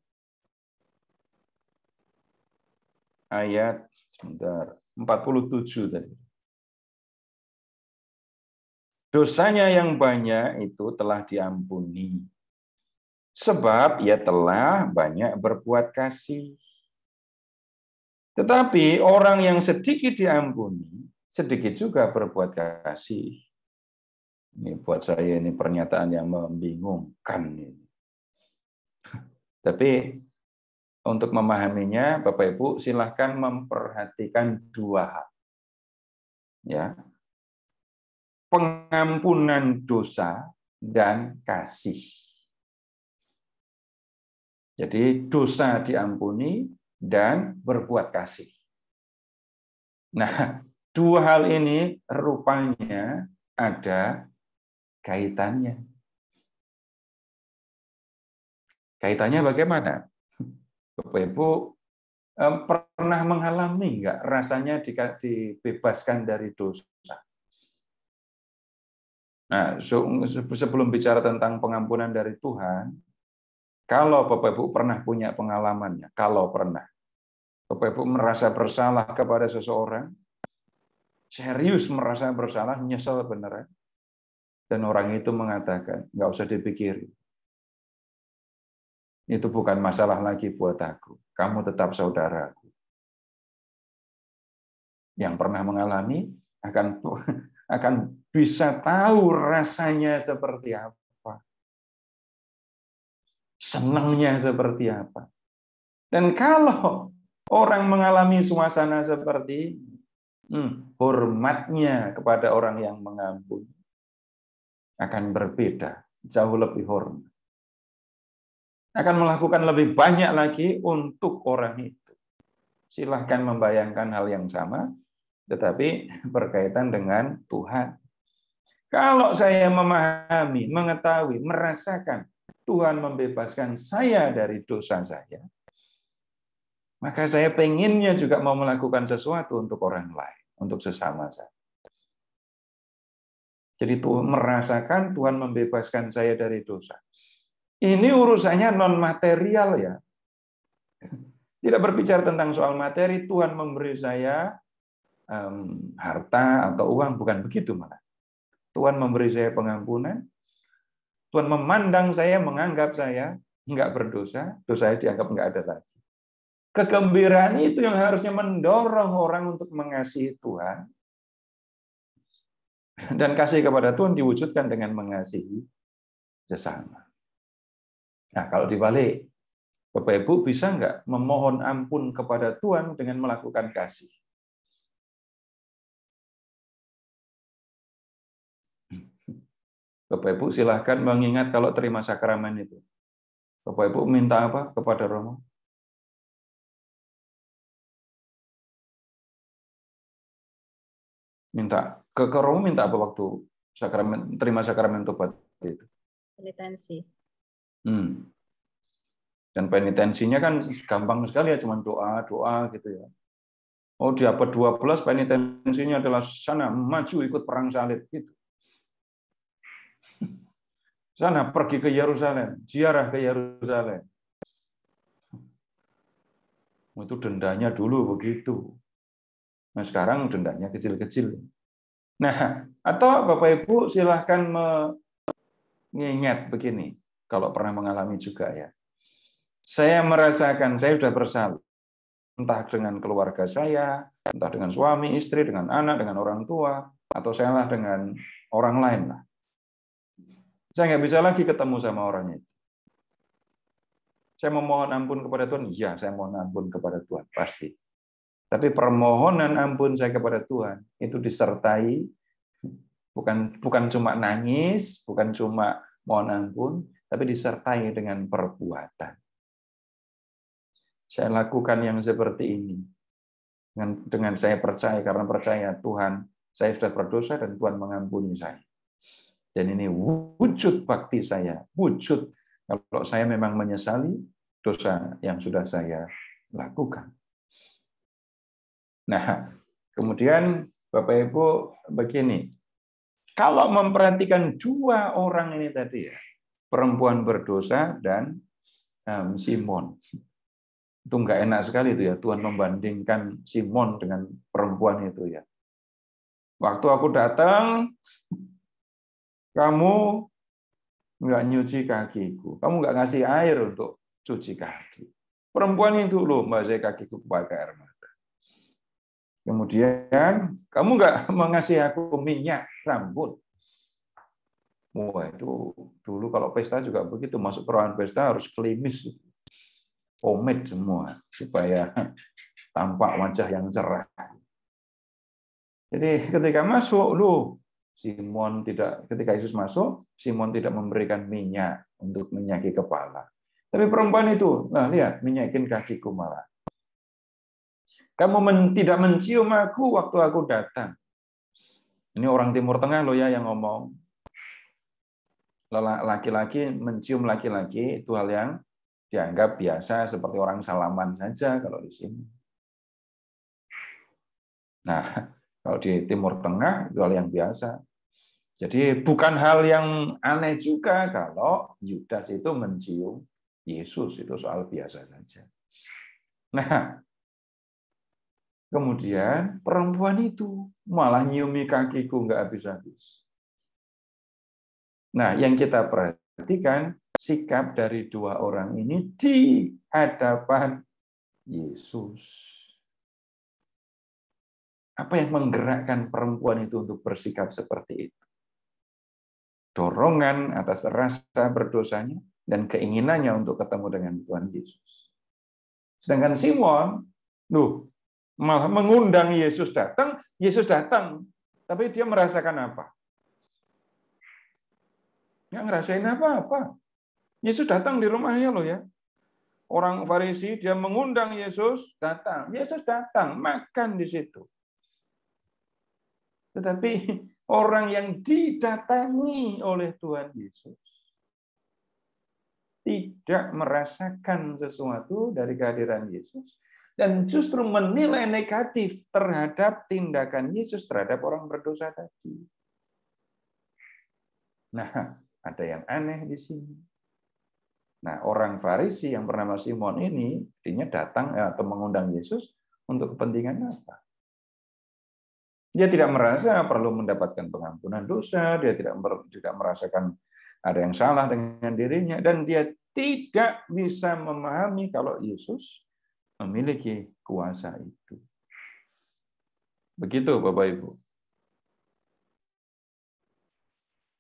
ayat 47 tadi. Dosanya yang banyak itu telah diampuni, sebab ia telah banyak berbuat kasih. Tetapi orang yang sedikit diampuni, sedikit juga berbuat kasih. Ini buat saya ini pernyataan yang membingungkan. Tapi untuk memahaminya, Bapak Ibu silahkan memperhatikan dua hal. Ya. Pengampunan dosa dan kasih. Jadi dosa diampuni dan berbuat kasih. Nah, dua hal ini rupanya ada kaitannya. Kaitannya bagaimana? Bapak Ibu pernah mengalami nggak rasanya dibebaskan dari dosa? Nah, sebelum bicara tentang pengampunan dari Tuhan, kalau Bapak Ibu pernah punya pengalamannya, kalau pernah, Bapak Ibu merasa bersalah kepada seseorang, serius merasa bersalah, nyesel beneran, dan orang itu mengatakan, nggak usah dipikirin. Itu bukan masalah lagi buat aku. Kamu tetap saudaraku. Yang pernah mengalami akan bisa tahu rasanya seperti apa. Senangnya seperti apa. Dan kalau orang mengalami suasana seperti ini, hormatnya kepada orang yang mengampuni akan berbeda, jauh lebih hormat. Akan melakukan lebih banyak lagi untuk orang itu. Silahkan membayangkan hal yang sama, tetapi berkaitan dengan Tuhan. Kalau saya memahami, mengetahui, merasakan Tuhan membebaskan saya dari dosa saya, maka saya pengennya juga mau melakukan sesuatu untuk orang lain, untuk sesama saya. Jadi Tuhan merasakan Tuhan membebaskan saya dari dosa. Ini urusannya non material ya. Tidak berbicara tentang soal materi, Tuhan memberi saya harta atau uang, bukan begitu malah. Tuhan memberi saya pengampunan, Tuhan memandang saya, menganggap saya enggak berdosa, dosa saya dianggap enggak ada lagi. Kegembiraan itu yang harusnya mendorong orang untuk mengasihi Tuhan. Dan kasih kepada Tuhan diwujudkan dengan mengasihi sesama. Nah, kalau dibalik, Bapak Ibu bisa enggak memohon ampun kepada Tuhan dengan melakukan kasih? Bapak Ibu silahkan mengingat kalau terima sakramen itu. Bapak Ibu minta apa kepada Romo? Minta ke Romo minta apa waktu sakramen terima sakramen tobat itu? Penitensi. Dan penitensinya kan gampang sekali ya, cuma doa gitu ya. Oh, di abad 12 penitensinya adalah sana maju ikut perang salib gitu. Sana pergi ke Yerusalem, ziarah ke Yerusalem. Itu dendanya dulu begitu. Nah, sekarang dendanya kecil-kecil. Nah, atau Bapak Ibu silahkan mengingat begini, kalau pernah mengalami juga ya. Saya merasakan saya sudah bersalah, entah dengan keluarga saya, entah dengan suami, istri, dengan anak, dengan orang tua, atau salah dengan orang lain lah. Saya nggak bisa lagi ketemu sama orang itu. Saya memohon ampun kepada Tuhan, iya saya mohon ampun kepada Tuhan, pasti. Tapi permohonan ampun saya kepada Tuhan itu disertai bukan cuma nangis, bukan cuma mohon ampun, tapi disertai dengan perbuatan. Saya lakukan yang seperti ini dengan saya percaya, karena percaya Tuhan, saya sudah berdosa dan Tuhan mengampuni saya. Dan ini wujud bakti saya, wujud kalau saya memang menyesali dosa yang sudah saya lakukan. Nah, kemudian Bapak Ibu begini, kalau memperhatikan dua orang ini tadi ya, perempuan berdosa dan Simon, itu enggak enak sekali itu ya, Tuhan membandingkan Simon dengan perempuan itu ya. Waktu aku datang, kamu enggak nyuci kakiku, kamu enggak ngasih air untuk cuci kaki. Perempuan itu loh, mbak saya kakiku pakai air mata. Kemudian kamu enggak mengasih aku minyak rambut. Wah, itu dulu kalau pesta juga begitu, masuk ke ruangan pesta harus klimis, pomade semua supaya tampak wajah yang cerah. Jadi ketika masuk, ketika Yesus masuk, Simon tidak memberikan minyak untuk minyaki kepala. Tapi perempuan itu, nah lihat, minyakin kakiku malah. Kamu tidak mencium aku waktu aku datang. Ini orang Timur Tengah loh ya yang ngomong. Laki-laki mencium laki-laki itu hal yang dianggap biasa, seperti orang salaman saja kalau di sini. Nah, kalau di Timur Tengah itu hal yang biasa. Jadi bukan hal yang aneh juga kalau Yudas itu mencium Yesus, itu soal biasa saja. Nah, kemudian perempuan itu malah nyiumi kakiku nggak habis-habis. Nah, yang kita perhatikan sikap dari dua orang ini di hadapan Yesus. Apa yang menggerakkan perempuan itu untuk bersikap seperti itu? Dorongan atas rasa berdosanya dan keinginannya untuk ketemu dengan Tuhan Yesus. Sedangkan Simon, malah mengundang Yesus datang, tapi dia merasakan apa? Nggak ngerasain apa-apa. Yesus datang di rumahnya loh ya. Orang Farisi, dia mengundang Yesus datang. Yesus datang, makan di situ. Tetapi orang yang didatangi oleh Tuhan Yesus tidak merasakan sesuatu dari kehadiran Yesus dan justru menilai negatif terhadap tindakan Yesus terhadap orang berdosa tadi. Nah, ada yang aneh di sini. Nah, orang Farisi yang bernama Simon ini artinya datang atau mengundang Yesus untuk kepentingan apa? Dia tidak merasa perlu mendapatkan pengampunan dosa, dia tidak merasakan ada yang salah dengan dirinya, dan dia tidak bisa memahami kalau Yesus memiliki kuasa itu. Begitu Bapak Ibu.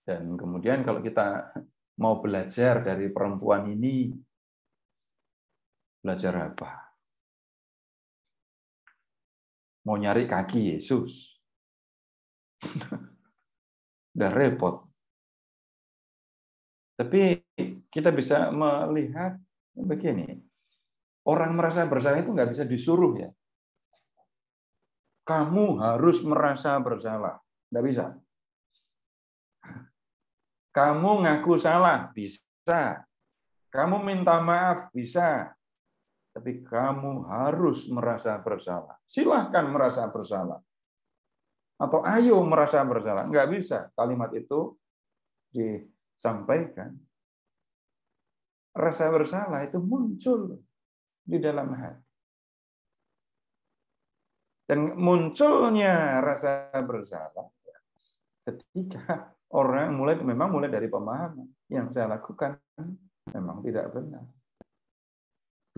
Dan kemudian kalau kita mau belajar dari perempuan ini, belajar apa? Mau nyari kaki Yesus? Udah repot. Tapi kita bisa melihat begini, orang merasa bersalah itu nggak bisa disuruh ya. Kamu harus merasa bersalah, nggak bisa. Kamu ngaku salah, bisa. Kamu minta maaf, bisa. Tapi kamu harus merasa bersalah. Silahkan merasa bersalah. Atau ayo merasa bersalah. Nggak bisa. Kalimat itu disampaikan. Rasa bersalah itu muncul di dalam hati. Dan munculnya rasa bersalah ketika orang memang mulai dari pemahaman. Yang saya lakukan memang tidak benar.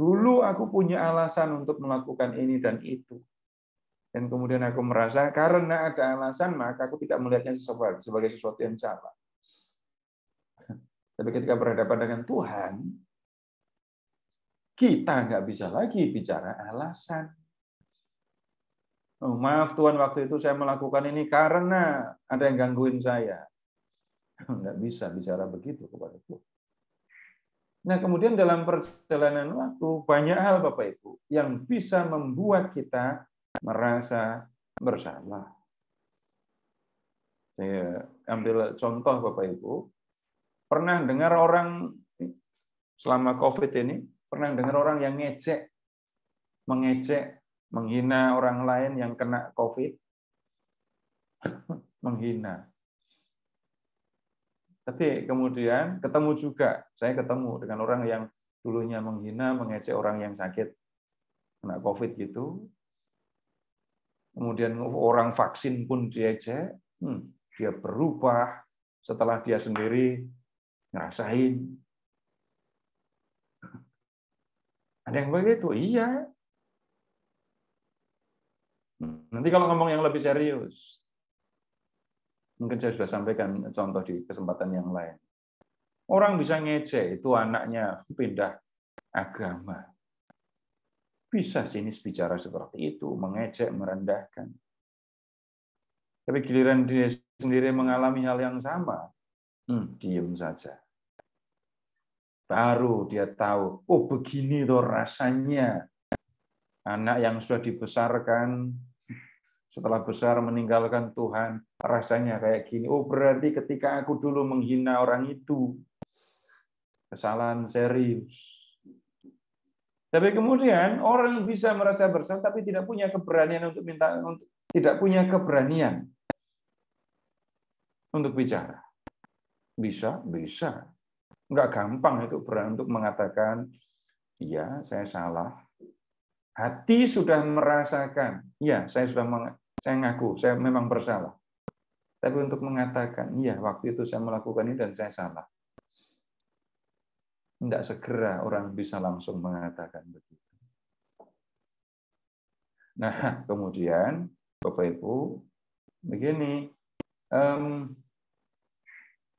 Dulu aku punya alasan untuk melakukan ini dan itu. Dan kemudian aku merasa karena ada alasan, maka aku tidak melihatnya sebagai sesuatu yang salah. Tapi ketika berhadapan dengan Tuhan, kita nggak bisa lagi bicara alasan. Oh, maaf Tuhan, waktu itu saya melakukan ini karena ada yang gangguin saya. Nggak bisa bicara begitu kepada Tuhan. Nah, kemudian dalam perjalanan waktu, banyak hal Bapak Ibu yang bisa membuat kita merasa bersalah. Saya ambil contoh Bapak Ibu. Pernah dengar orang selama COVID ini, pernah dengar orang yang mengejek, menghina orang lain yang kena COVID? Menghina. Tapi kemudian saya ketemu dengan orang yang dulunya menghina, mengejek orang yang sakit kena COVID gitu. Kemudian orang vaksin pun diejek, dia berubah setelah dia sendiri ngerasain. Ada yang begitu, iya. Nanti kalau ngomong yang lebih serius, mungkin saya sudah sampaikan contoh di kesempatan yang lain. Orang bisa ngejek, itu anaknya pindah agama. Bisa sinis bicara seperti itu, mengejek, merendahkan. Tapi giliran dia sendiri mengalami hal yang sama, diam saja. Baru dia tahu, oh begini loh rasanya. Anak yang sudah dibesarkan, setelah besar meninggalkan Tuhan, rasanya kayak gini. Oh berarti ketika aku dulu menghina orang itu, kesalahan serius. Tapi kemudian orang bisa merasa bersalah, tapi tidak punya keberanian tidak punya keberanian untuk bicara. Bisa. Enggak gampang itu berani untuk mengatakan, iya saya salah. Hati sudah merasakan, iya saya ngaku, saya memang bersalah. Tapi untuk mengatakan, iya waktu itu saya melakukan ini dan saya salah. Tidak segera orang bisa langsung mengatakan begitu. Nah, kemudian Bapak Ibu, begini,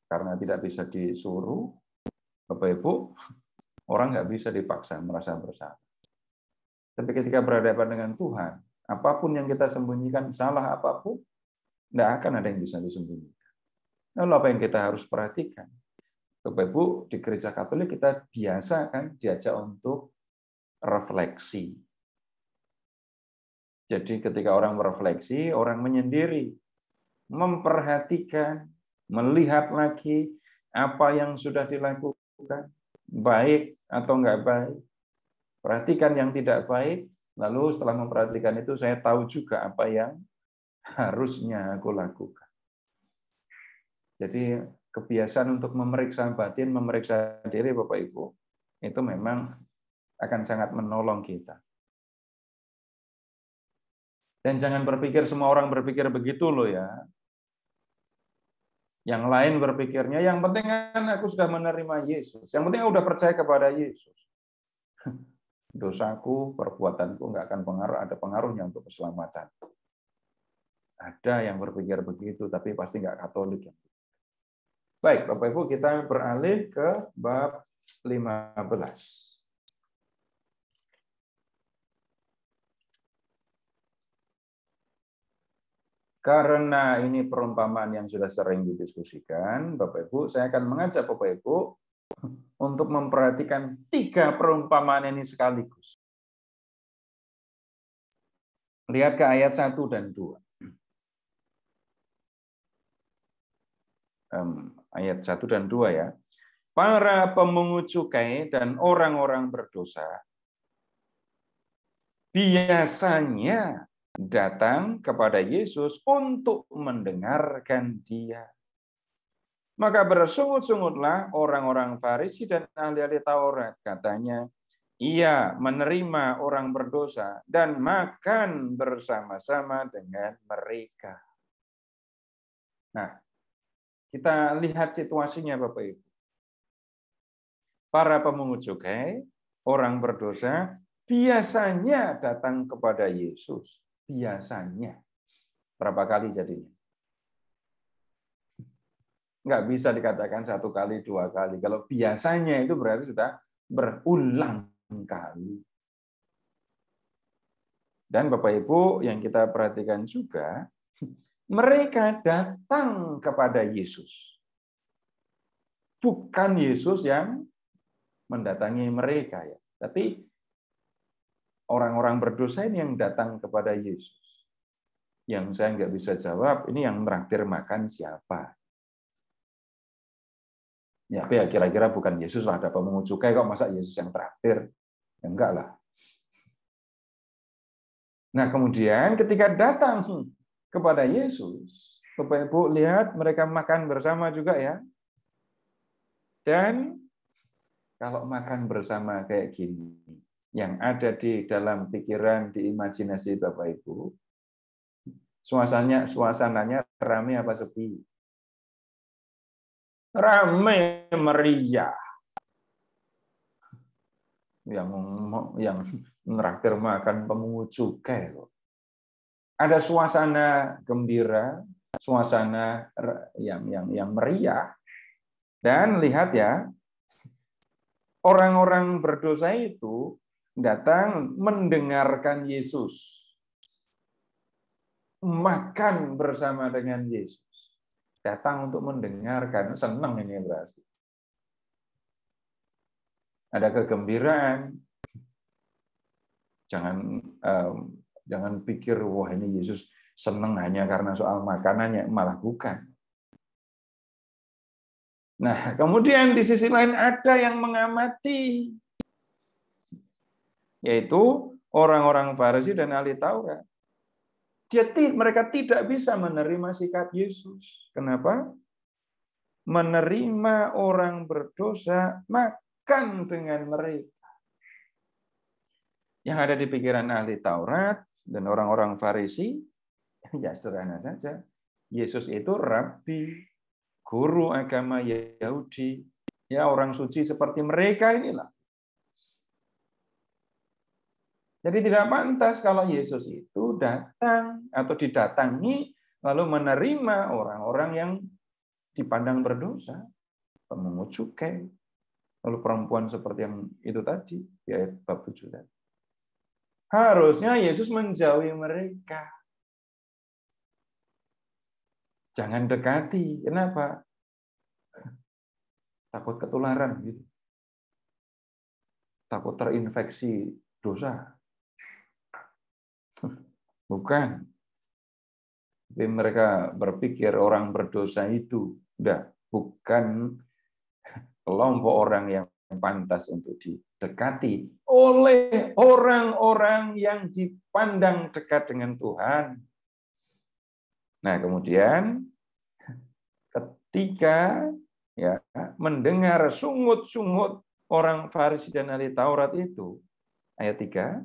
karena tidak bisa disuruh, Bapak Ibu, orang nggak bisa dipaksa merasa bersalah. Tapi ketika berhadapan dengan Tuhan, apapun yang kita sembunyikan, salah apapun, tidak akan ada yang bisa disembunyikan. Lalu apa yang kita harus perhatikan? Bapak Ibu, di gereja Katolik kita biasa kan diajak untuk refleksi. Jadi ketika orang merefleksi, orang menyendiri, memperhatikan, melihat lagi apa yang sudah dilakukan, baik atau enggak baik. Perhatikan yang tidak baik, lalu setelah memperhatikan itu saya tahu juga apa yang harusnya aku lakukan. Jadi kebiasaan untuk memeriksa batin, memeriksa diri Bapak Ibu, itu memang akan sangat menolong kita. Dan jangan berpikir semua orang berpikir begitu loh ya. Yang lain berpikirnya, yang penting kan aku sudah menerima Yesus. Yang penting aku sudah percaya kepada Yesus. Dosaku, perbuatanku nggak akan ada pengaruhnya untuk keselamatan. Ada yang berpikir begitu, tapi pasti nggak Katolik. Baik, Bapak Ibu, kita beralih ke bab 15. Karena ini perumpamaan yang sudah sering didiskusikan, Bapak Ibu, saya akan mengajak Bapak Ibu untuk memperhatikan 3 perumpamaan ini sekaligus. Lihat ke ayat 1 dan 2. Ayat 1 dan 2 ya. Para pemungut cukai dan orang-orang berdosa biasanya datang kepada Yesus untuk mendengarkan Dia. Maka bersungut-sungutlah orang-orang Farisi dan ahli-ahli Taurat, katanya, ia menerima orang berdosa dan makan bersama-sama dengan mereka. Nah, kita lihat situasinya Bapak Ibu. Para pemungut cukai, orang berdosa, biasanya datang kepada Yesus. Biasanya. Berapa kali jadinya? Nggak bisa dikatakan 1 kali, 2 kali. Kalau biasanya itu berarti sudah berulang kali. Dan Bapak Ibu yang kita perhatikan juga, mereka datang kepada Yesus. Bukan Yesus yang mendatangi mereka ya, tapi orang-orang berdosa ini yang datang kepada Yesus. Yang saya nggak bisa jawab, ini yang traktir makan siapa? Ya, kira-kira bukan Yesus lah, ada pemungut cukai kok masa Yesus yang traktir? Ya enggak lah. Nah, kemudian ketika datang kepada Yesus, Bapak Ibu lihat mereka makan bersama juga ya. Dan kalau makan bersama kayak gini, yang ada di dalam pikiran, di imajinasi Bapak Ibu, suasananya ramai apa sepi? Ramai meriah. Yang nraktir makan pemungut cukai loh. Ada suasana gembira, suasana yang meriah. Dan lihat ya, orang-orang berdosa itu datang mendengarkan Yesus. Makan bersama dengan Yesus. Datang untuk mendengarkan, senang ini berarti. Ada kegembiraan. Jangan pikir wah ini Yesus senang hanya karena soal makanannya, malah bukan. Nah, kemudian di sisi lain ada yang mengamati, yaitu orang-orang Farisi dan ahli Taurat. Mereka tidak bisa menerima sikap Yesus. Kenapa? Menerima orang berdosa, makan dengan mereka. Yang ada di pikiran ahli Taurat dan orang-orang Farisi, ya sederhana saja. Yesus itu rabi, guru agama Yahudi, ya orang suci seperti mereka inilah. Jadi tidak pantas kalau Yesus itu datang atau didatangi lalu menerima orang-orang yang dipandang berdosa, pemungut cukai, lalu perempuan seperti yang itu tadi, di ayat bab 7 tadi. Harusnya Yesus menjauhi mereka. Jangan dekati. Kenapa? Takut ketularan gitu. Takut terinfeksi dosa. Bukan. Tapi mereka berpikir orang berdosa itu bukan kelompok orang yang pantas untuk didekati oleh orang-orang yang dipandang dekat dengan Tuhan. Nah, kemudian ketika mendengar sungut-sungut orang Farisi dan ahli Taurat itu, ayat 3,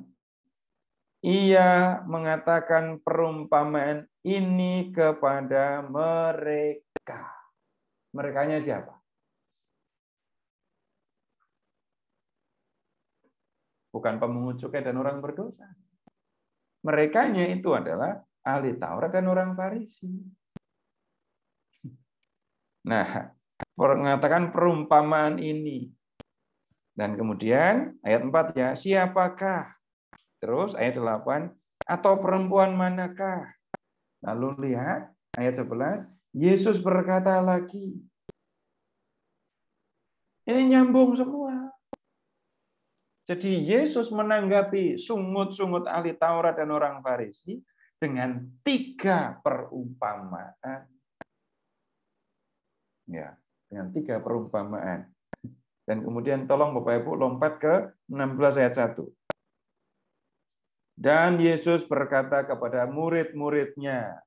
ia mengatakan perumpamaan ini kepada mereka. Merekanya siapa? Bukan pemungut cukai dan orang berdosa. Merekanya itu adalah ahli Taurat dan orang Farisi. Nah, mengatakan perumpamaan ini. Dan kemudian ayat 4 ya, siapakah? Terus ayat 8, atau perempuan manakah? Lalu lihat ayat 11, Yesus berkata lagi. Ini nyambung semua. Jadi Yesus menanggapi sungut-sungut ahli Taurat dan orang Farisi dengan 3 perumpamaan. Ya, dengan 3 perumpamaan. Dan kemudian tolong Bapak Ibu lompat ke 16 ayat 1. Dan Yesus berkata kepada murid-muridnya.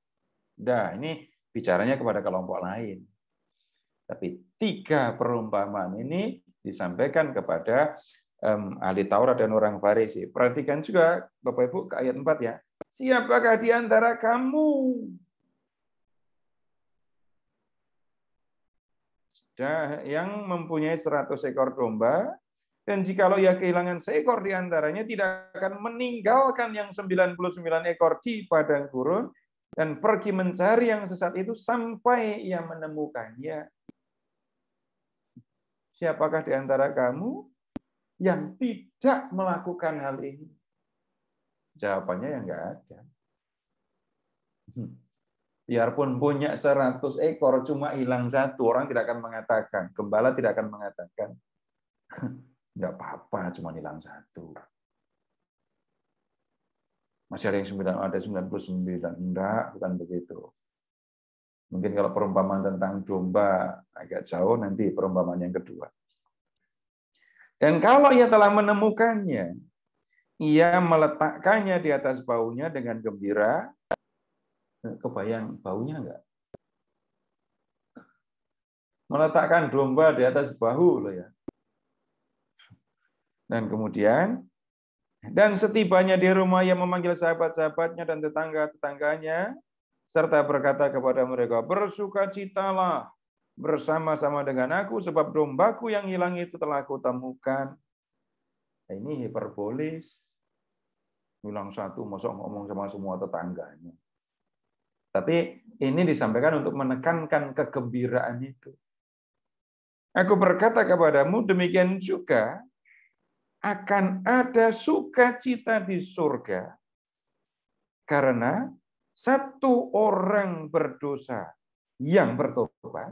Nah, ini bicaranya kepada kelompok lain. Tapi 3 perumpamaan ini disampaikan kepada ahli Taurat dan orang Farisi. Perhatikan juga Bapak Ibu ke ayat 4 ya. Siapakah di antara kamu yang mempunyai 100 ekor domba, dan jikalau ia kehilangan seekor di antaranya, tidak akan meninggalkan yang 99 ekor di padang gurun, dan pergi mencari yang sesat itu sampai ia menemukannya. Siapakah di antara kamu yang tidak melakukan hal ini? Jawabannya yang enggak ada. Biarpun punya 100 ekor, cuma hilang 1, orang tidak akan mengatakan, gembala tidak akan mengatakan, enggak apa-apa, cuma hilang 1. Masih ada yang 99, enggak, bukan begitu. Mungkin kalau perumpamaan tentang domba agak jauh, nanti perumpamaan yang kedua. Dan kalau ia telah menemukannya, ia meletakkannya di atas bahunya dengan gembira. Kebayang baunya enggak? Meletakkan domba di atas bahu loh ya. Dan kemudian, dan setibanya di rumah ia memanggil sahabat-sahabatnya dan tetangga-tetangganya, serta berkata kepada mereka, bersukacitalah bersama-sama dengan aku, sebab dombaku yang hilang itu telah kutemukan. Nah, ini hiperbolis. Hilang 1, masa ngomong sama semua tetangganya. Tapi ini disampaikan untuk menekankan kegembiraan itu. Aku berkata kepadamu, demikian juga akan ada sukacita di surga karena 1 orang berdosa yang bertobat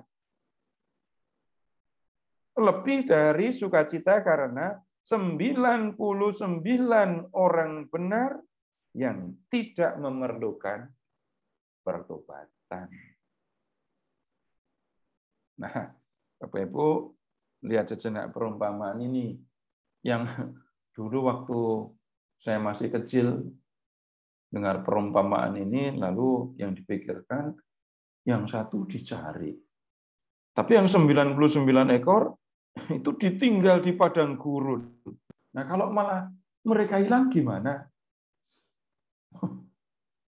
lebih dari sukacita karena 99 orang benar yang tidak memerlukan pertobatan. Nah, Bapak Ibu, lihat sejenak perumpamaan ini yang dulu waktu saya masih kecil dengar perumpamaan ini, lalu yang dipikirkan yang 1 dicari. Tapi yang 99 ekor itu ditinggal di padang gurun. Nah, kalau malah mereka hilang gimana?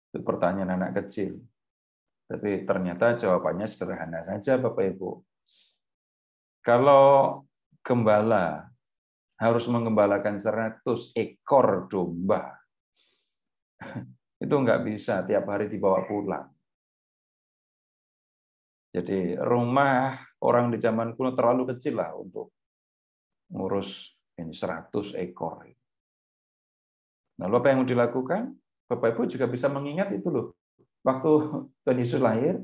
Itu pertanyaan anak kecil. Tapi ternyata jawabannya sederhana saja, Bapak Ibu. Kalau gembala harus menggembalakan 100 ekor domba, itu nggak bisa tiap hari dibawa pulang. Jadi rumah orang di zaman kuno terlalu kecil lah untuk ngurus ini 100 ekor. Lalu apa yang mau dilakukan? Bapak Ibu juga bisa mengingat itu loh. Waktu Tuhan Yesus lahir,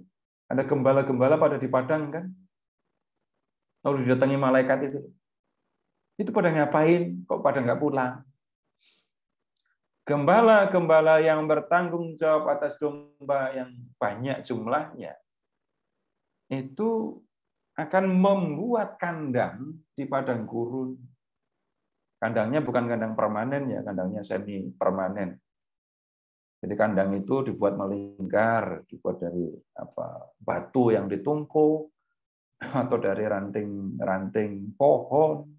ada gembala-gembala pada di padang kan? Lalu didatangi malaikat itu. Itu pada ngapain? Kok pada nggak pulang? Gembala-gembala yang bertanggung jawab atas domba yang banyak jumlahnya, itu akan membuat kandang di padang gurun. Kandangnya bukan kandang permanen ya, kandangnya semi permanen. Jadi kandang itu dibuat melingkar, dibuat dari batu yang ditumpuk atau dari ranting-ranting pohon.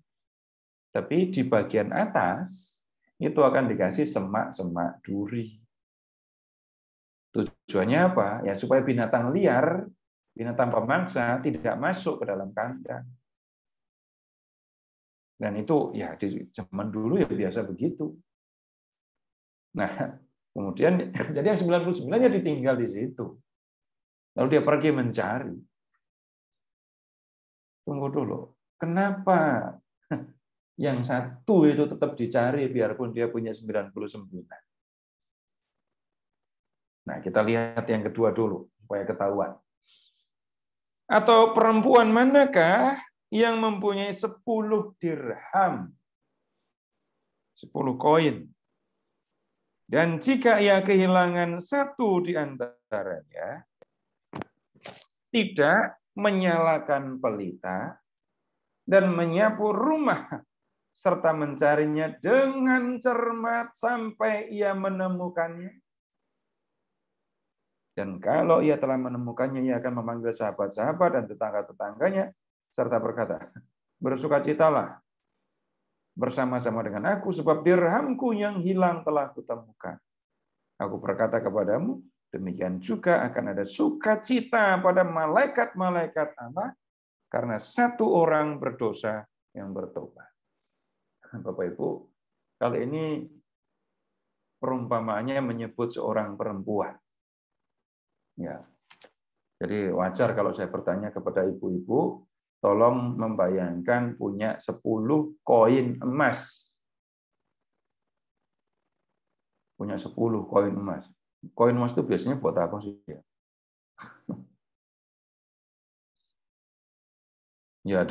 Tapi di bagian atas itu akan dikasih semak-semak duri. Tujuannya apa? Ya supaya binatang liar, binatang pemangsa tidak masuk ke dalam kandang. Dan itu ya di zaman dulu ya biasa begitu. Nah, kemudian jadi yang 99-nya ditinggal di situ. Lalu dia pergi mencari. Tunggu dulu. Kenapa yang satu itu tetap dicari biarpun dia punya 99? Nah, kita lihat yang kedua dulu supaya ketahuan. Atau perempuan manakah yang mempunyai 10 dirham, 10 koin. Dan jika ia kehilangan satu di antaranya, tidak menyalakan pelita dan menyapu rumah serta mencarinya dengan cermat sampai ia menemukannya. Dan kalau ia telah menemukannya, ia akan memanggil sahabat-sahabat dan tetangga-tetangganya serta berkata, bersukacitalah bersama-sama dengan aku, sebab dirhamku yang hilang telah kutemukan. Aku berkata kepadamu, demikian juga akan ada sukacita pada malaikat-malaikat Allah karena satu orang berdosa yang bertobat. Bapak Ibu, kali ini perumpamaannya menyebut seorang perempuan. Ya. Jadi wajar kalau saya bertanya kepada ibu-ibu, tolong membayangkan punya 10 koin emas. Punya 10 koin emas. Koin emas itu biasanya buat apa sih? Ya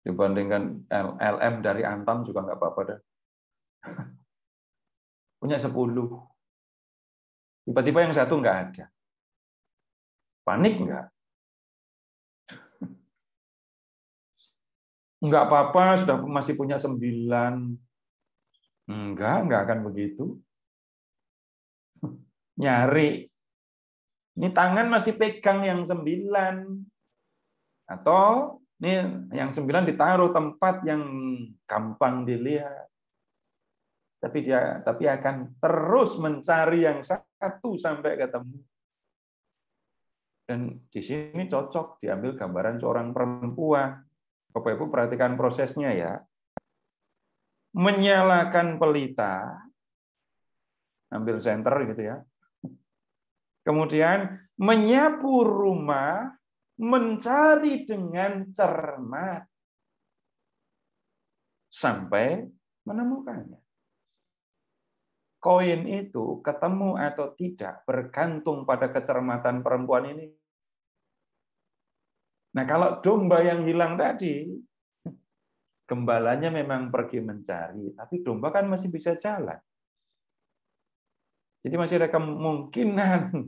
dibandingkan LM dari Antam juga nggak apa-apa dah. Punya 10. Tiba-tiba yang satu nggak ada. Panik nggak? Nggak apa-apa, sudah masih punya 9. Nggak akan begitu. Nyari. Ini tangan masih pegang yang 9. Atau ini yang 9 ditaruh tempat yang gampang dilihat. Tapi akan terus mencari yang satu sampai ketemu. Dan di sini cocok diambil gambaran seorang perempuan. Bapak Ibu perhatikan prosesnya ya. Menyalakan pelita, ambil senter gitu ya. Kemudian menyapu rumah, mencari dengan cermat sampai menemukannya. Koin itu ketemu atau tidak bergantung pada kecermatan perempuan ini. Nah, kalau domba yang hilang tadi, gembalanya memang pergi mencari, tapi domba kan masih bisa jalan. Jadi masih ada kemungkinan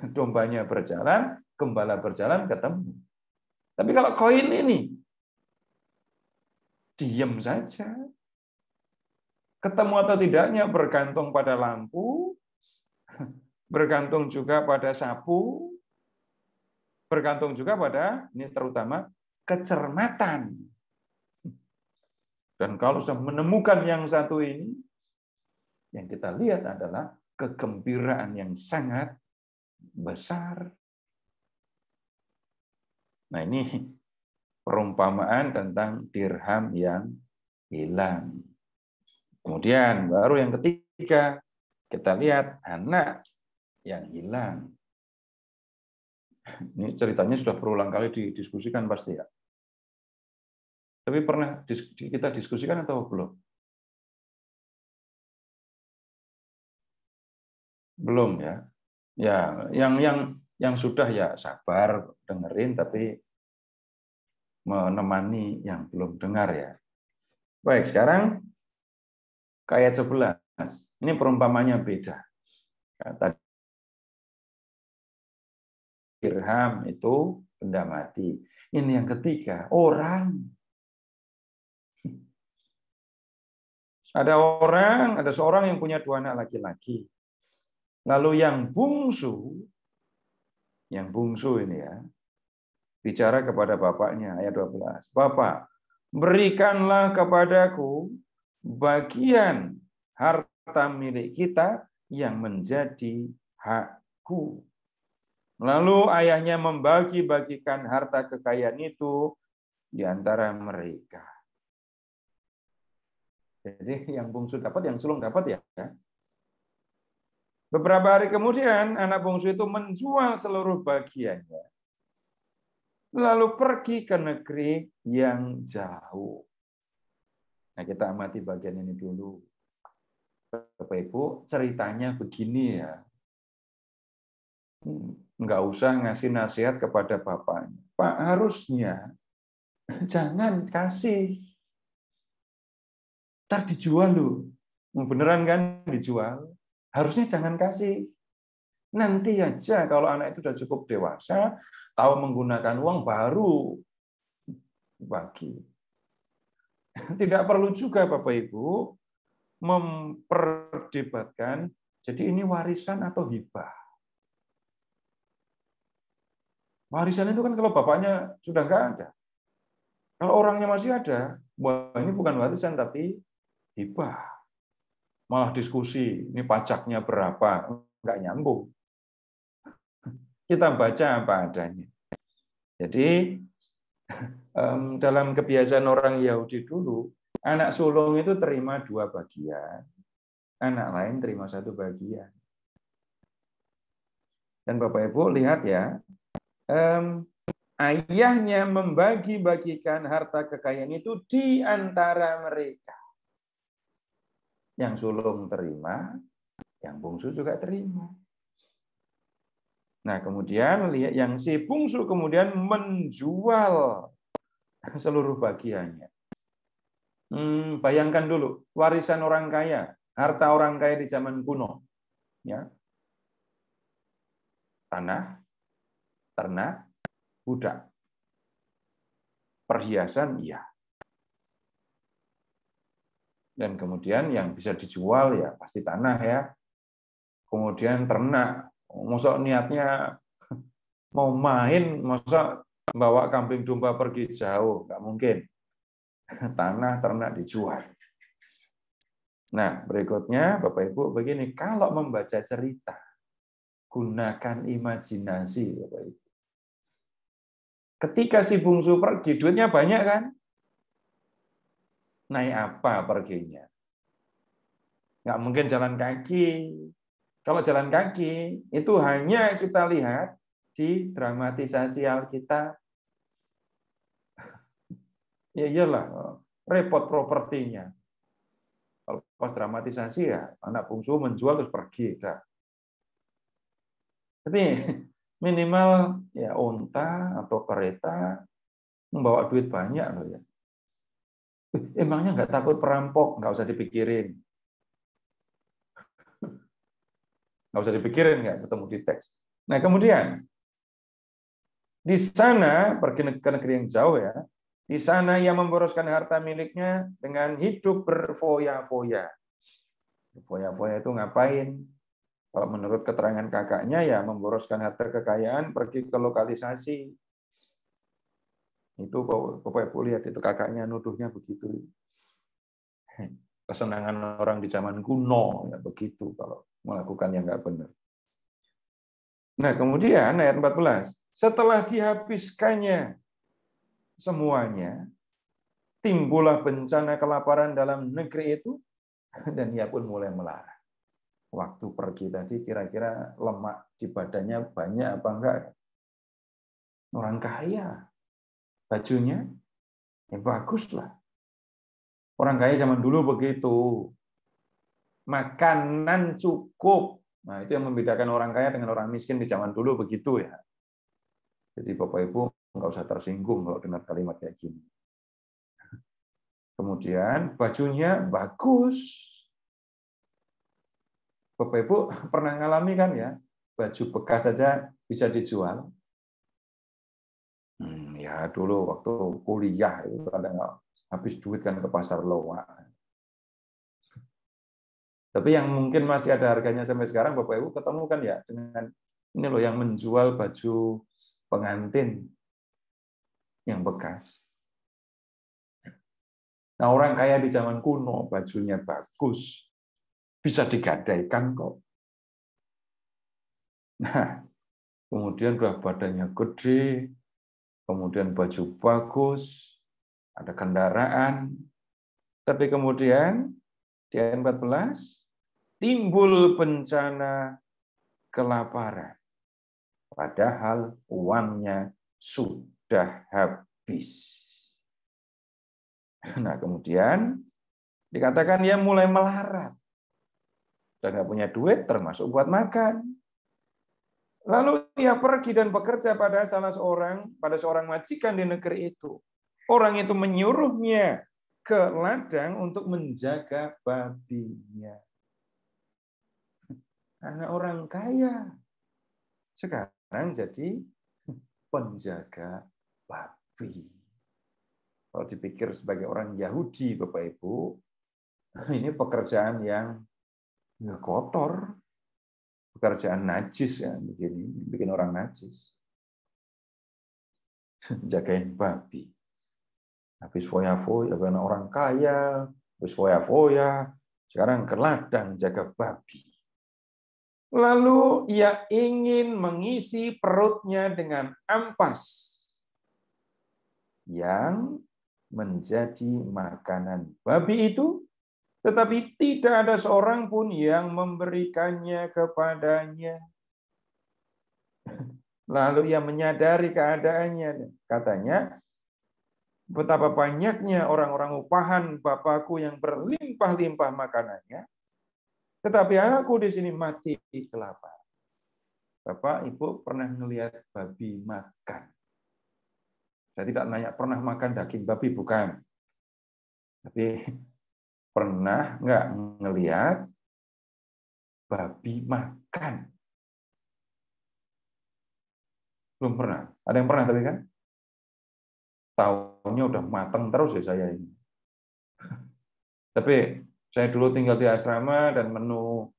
dombanya berjalan, gembala berjalan, ketemu. Tapi kalau koin ini, diam saja. Ketemu atau tidaknya bergantung pada lampu, bergantung juga pada sapu, bergantung juga pada, ini terutama, kecermatan. Dan kalau sudah menemukan yang satu ini, yang kita lihat adalah kegembiraan yang sangat besar. Nah ini perumpamaan tentang dirham yang hilang. Kemudian baru yang ketiga, kita lihat anak yang hilang. Ini ceritanya sudah berulang kali didiskusikan pasti ya. Tapi pernah kita diskusikan atau belum? Belum ya. Ya, yang sudah ya sabar dengerin, tapi menemani yang belum dengar ya. Baik, sekarang ke ayat 11. Ini perumpamannya beda. Tadi dirham itu benda mati. Ini yang ketiga, orang. Ada seorang yang punya 2 anak laki-laki. Lalu yang bungsu ini ya, bicara kepada bapaknya, ayat 12. Bapak, berikanlah kepadaku bagian harta milik kita yang menjadi hakku. Lalu ayahnya membagi-bagikan harta kekayaan itu di antara mereka. Jadi yang bungsu dapat, yang sulung dapat ya. Beberapa hari kemudian anak bungsu itu menjual seluruh bagiannya. Lalu pergi ke negeri yang jauh. Nah, kita amati bagian ini dulu. Bapak Ibu, ceritanya begini ya. Enggak usah ngasih nasihat kepada bapaknya. Pak, harusnya jangan kasih. Ntar dijual loh. Beneran kan dijual? Harusnya jangan kasih. Nanti aja kalau anak itu sudah cukup dewasa, tahu menggunakan uang baru bagi. Tidak perlu juga Bapak Ibu memperdebatkan, jadi ini warisan atau hibah. Warisan itu kan kalau bapaknya sudah nggak ada. Kalau orangnya masih ada, wah ini bukan warisan tapi hibah. Malah diskusi, ini pajaknya berapa, nggak nyambung. Kita baca apa adanya. Jadi dalam kebiasaan orang Yahudi dulu, anak sulung itu terima 2 bagian, anak lain terima 1 bagian. Dan Bapak Ibu lihat ya, ayahnya membagi-bagikan harta kekayaan itu di antara mereka. Yang sulung terima, yang bungsu juga terima. Nah, kemudian yang si bungsu kemudian menjual seluruh bagiannya. Bayangkan dulu, warisan orang kaya, harta orang kaya di zaman kuno. Ya. Tanah, ternak, budak. Perhiasan, iya. Dan kemudian yang bisa dijual ya pasti tanah ya. Kemudian ternak, masa niatnya mau main, masa bawa kambing domba pergi jauh, nggak mungkin. Tanah, ternak dijual. Nah, berikutnya Bapak Ibu begini, kalau membaca cerita, gunakan imajinasi Bapak Ibu. Ketika si bungsu pergi, duitnya banyak kan? Naik apa perginya? Nggak mungkin jalan kaki. Kalau jalan kaki, itu hanya kita lihat di dramatisasi Alkitab. Ya iyalah, repot propertinya. Kalau pas dramatisasi ya, anak bungsu menjual terus pergi. Dah. Tapi minimal ya unta atau kereta membawa duit banyak loh ya. Emangnya nggak takut perampok? Nggak usah dipikirin. Nggak usah dipikirin, nggak ketemu di teks. Nah kemudian, di sana, pergi ke negeri yang jauh ya, di sana ia memboroskan harta miliknya dengan hidup berfoya-foya. Foya-foya itu ngapain? Kalau menurut keterangan kakaknya ya memboroskan harta kekayaan, pergi ke lokalisasi. Itu Bapak Ibu lihat itu kakaknya nuduhnya begitu. Kesenangan orang di zaman kuno ya begitu kalau melakukan yang nggak benar. Nah, kemudian ayat 14, setelah dihabiskannya semuanya, timbullah bencana kelaparan dalam negeri itu dan ia pun mulai melarang. waktu pergi tadi kira-kira lemak di badannya banyak apa enggak? Orang kaya, bajunya ya bagus lah. Orang kaya zaman dulu begitu. Makanan cukup. Nah, itu yang membedakan orang kaya dengan orang miskin di zaman dulu begitu ya. Jadi Bapak Ibu nggak usah tersinggung kalau dengar kalimat kayak gini. Kemudian bajunya bagus. Bapak Ibu pernah ngalami kan ya, baju bekas saja bisa dijual. Ya dulu waktu kuliah itu kadang habis duit kan ke pasar loak. Tapi yang mungkin masih ada harganya sampai sekarang, Bapak Ibu ketemu kan ya dengan ini loh yang menjual baju pengantin yang bekas. Nah, orang kaya di zaman kuno bajunya bagus, bisa digadaikan kok. Nah, kemudian udah badannya gede, kemudian baju bagus, ada kendaraan, tapi kemudian di ayat 14 timbul bencana kelaparan, padahal uangnya sudah habis. Nah, kemudian dikatakan dia mulai melarat. Sudah nggak punya duit, termasuk buat makan. Lalu ia pergi dan bekerja pada seorang majikan di negeri itu. Orang itu menyuruhnya ke ladang untuk menjaga babinya. Anak orang kaya. Sekarang jadi penjaga babi. Kalau dipikir sebagai orang Yahudi, Bapak Ibu, ini pekerjaan yang kotor, pekerjaan najis ya, bikin orang najis. Jagain babi. Habis foya-foya, karena orang kaya, habis foya-foya, sekarang ke ladang jaga babi. Lalu ia ingin mengisi perutnya dengan ampas yang menjadi makanan babi itu, tetapi tidak ada seorang pun yang memberikannya kepadanya. Lalu ia menyadari keadaannya. Katanya, betapa banyaknya orang-orang upahan Bapakku yang berlimpah-limpah makanannya, tetapi aku di sini mati kelaparan. Bapak, Ibu pernah melihat babi makan? Saya tidak nanya pernah makan daging babi, bukan. Tapi pernah nggak ngelihat babi makan? Belum pernah. Ada yang pernah tapi kan? Tahunnya udah mateng terus ya saya ini. Tapi saya dulu tinggal di asrama dan menu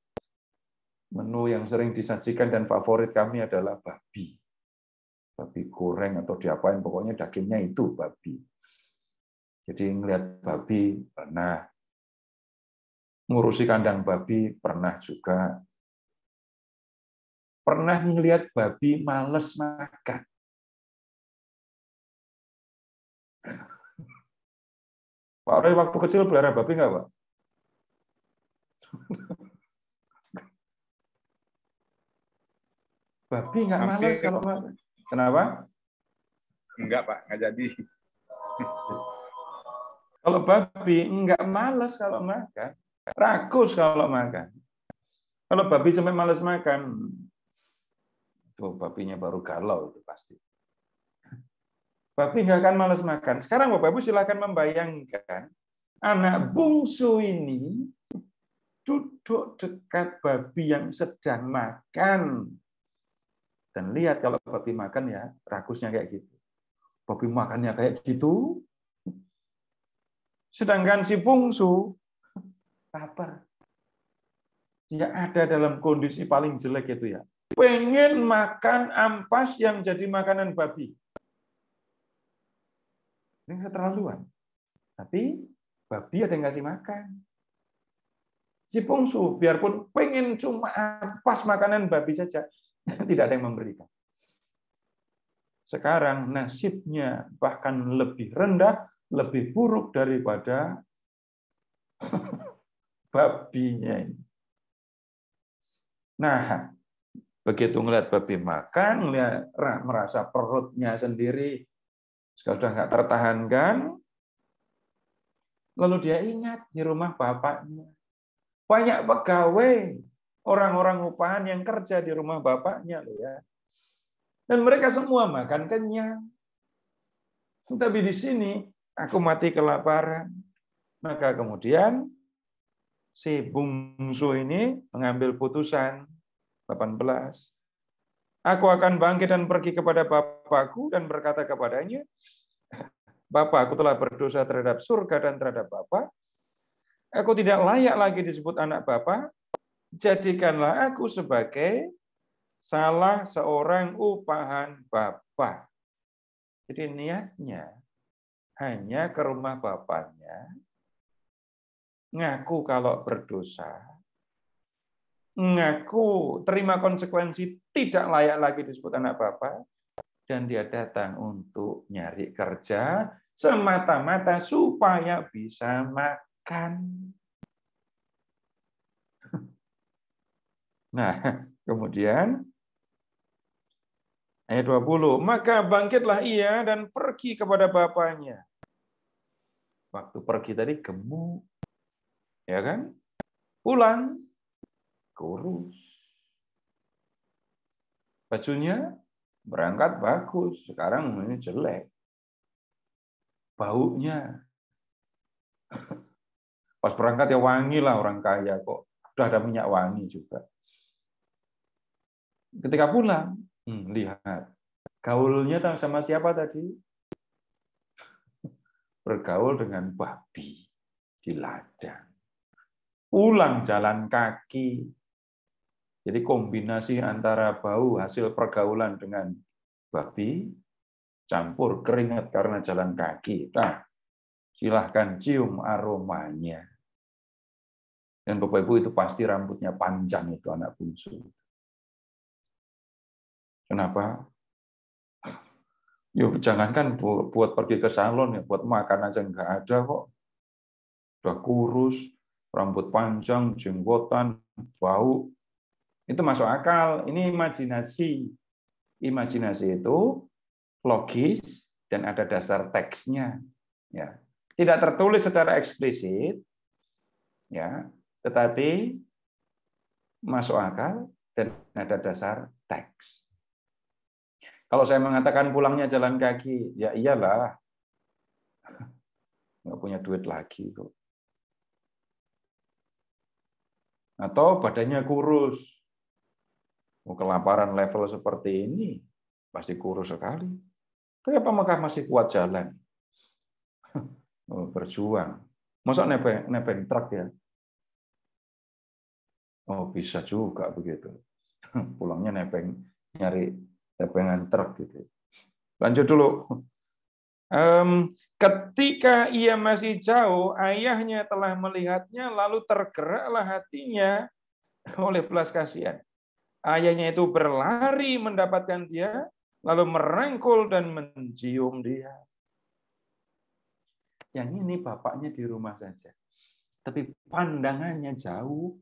yang sering disajikan dan favorit kami adalah babi. Babi goreng atau diapain, pokoknya dagingnya itu babi. Jadi ngelihat babi pernah, ngurusi kandang babi pernah juga. Pernah ngelihat babi males makan. Pak Roy waktu kecil pelihara babi nggak, Pak? Babi nggak males kalau makan. Kenapa? Enggak, Pak, nggak jadi. Kalau babi nggak males kalau makan, rakus kalau makan. Kalau babi sampai males makan, tuh babinya baru galau itu pasti. Babi nggak akan males makan. Sekarang Bapak Ibu silakan membayangkan anak bungsu ini duduk dekat babi yang sedang makan. Dan lihat kalau babi makan ya, rakusnya kayak gitu. Babi makannya kayak gitu. Sedangkan si bungsu lapar. Dia ada dalam kondisi paling jelek itu ya. Pengen makan ampas yang jadi makanan babi. Ini keterlaluan. Tapi babi ada yang ngasih makan. Si bungsu biarpun pengen cuma ampas makanan babi saja, tidak ada yang memberikan. Sekarang nasibnya bahkan lebih rendah, lebih buruk daripada babinya ini. Nah, begitu ngelihat babi makan, merasa perutnya sendiri sudah nggak tertahankan, lalu dia ingat di rumah bapaknya. Banyak pegawai, orang-orang upahan yang kerja di rumah bapaknya loh ya. Dan mereka semua makan kenyang. Tapi di sini aku mati kelaparan. Maka kemudian si bungsu ini mengambil putusan 18. Aku akan bangkit dan pergi kepada bapakku dan berkata kepadanya, Bapa, aku telah berdosa terhadap surga dan terhadap Bapa. Aku tidak layak lagi disebut anak Bapa. Jadikanlah aku sebagai salah seorang upahan Bapa. Jadi niatnya hanya ke rumah bapaknya, ngaku kalau berdosa, ngaku terima konsekuensi tidak layak lagi disebut anak Bapa, dan dia datang untuk nyari kerja semata-mata supaya bisa makan. Nah, kemudian ayat 20, maka bangkitlah ia dan pergi kepada bapaknya. Waktu pergi tadi gemuk, ya kan? Pulang, kurus. Bajunya berangkat bagus, sekarang ini jelek. Baunya, pas berangkat ya wangi lah, orang kaya kok. Sudah ada minyak wangi juga. Ketika pulang, lihat, gaulnya sama siapa tadi? Bergaul dengan babi di ladang. Pulang jalan kaki. Jadi kombinasi antara bau hasil pergaulan dengan babi, campur keringat karena jalan kaki. Nah, silahkan cium aromanya. Dan Bapak Ibu itu pasti rambutnya panjang itu anak bungsu. Kenapa? Yuk, jangankan buat pergi ke salon, ya, buat makan aja nggak ada kok. Udah kurus, rambut panjang, jenggotan, bau. Itu masuk akal. Ini imajinasi. Imajinasi itu logis dan ada dasar teksnya. Ya. Tidak tertulis secara eksplisit, ya, tetapi masuk akal dan ada dasar teks. Kalau saya mengatakan pulangnya jalan kaki, ya iyalah. Nggak punya duit lagi kok. Atau badannya kurus. Kelaparan level seperti ini, pasti kurus sekali. Tapi apakah masih kuat jalan? Berjuang. Masa nebeng truk ya? Oh, bisa juga begitu. Pulangnya nyari nebengan truk gitu. Lanjut dulu. Ketika ia masih jauh, ayahnya telah melihatnya, lalu tergeraklah hatinya oleh belas kasihan. Ayahnya itu berlari mendapatkan dia, lalu merangkul dan mencium dia. Yang ini bapaknya di rumah saja. Tapi pandangannya jauh.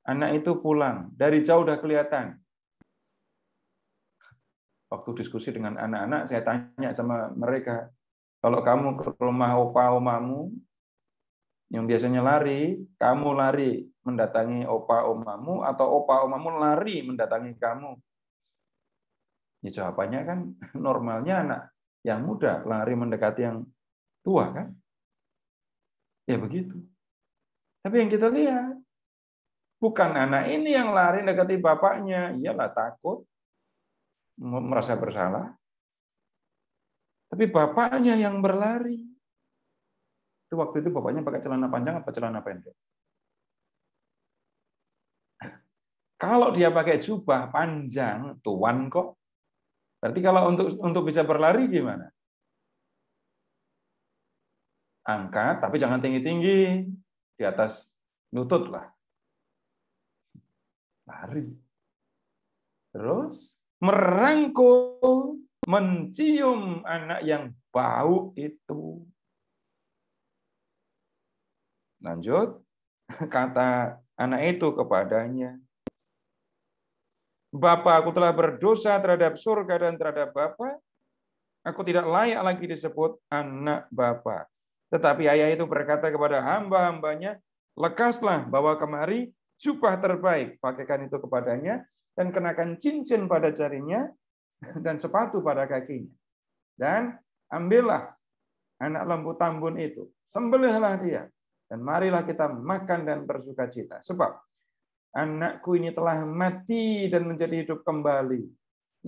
Anak itu pulang. Dari jauh udah kelihatan. Waktu diskusi dengan anak-anak, saya tanya sama mereka, kalau kamu ke rumah opa-omamu, yang biasanya lari, kamu lari mendatangi opa-omamu, atau opa-omamu lari mendatangi kamu? Ya, jawabannya kan normalnya anak yang muda lari mendekati yang tua, kan? Ya begitu. Tapi yang kita lihat, bukan anak ini yang lari mendekati bapaknya. Iyalah takut, merasa bersalah. Tapi bapaknya yang berlari. Itu waktu itu bapaknya pakai celana panjang atau celana pendek? Kalau dia pakai jubah panjang, tuan kok. Berarti kalau untuk bisa berlari gimana? Angkat, tapi jangan tinggi-tinggi. Di atas lutut lah. Lari. Terus merangkul, mencium anak yang bau itu. Lanjut, kata anak itu kepadanya, Bapa, aku telah berdosa terhadap surga dan terhadap Bapa. Aku tidak layak lagi disebut anak Bapa. Tetapi ayah itu berkata kepada hamba-hambanya, lekaslah, bawa kemari jubah terbaik, pakaikan itu kepadanya, dan kenakan cincin pada jarinya, dan sepatu pada kakinya. Dan ambillah anak lembu tambun itu, sembelihlah dia, dan marilah kita makan dan bersukacita. Sebab anakku ini telah mati dan menjadi hidup kembali.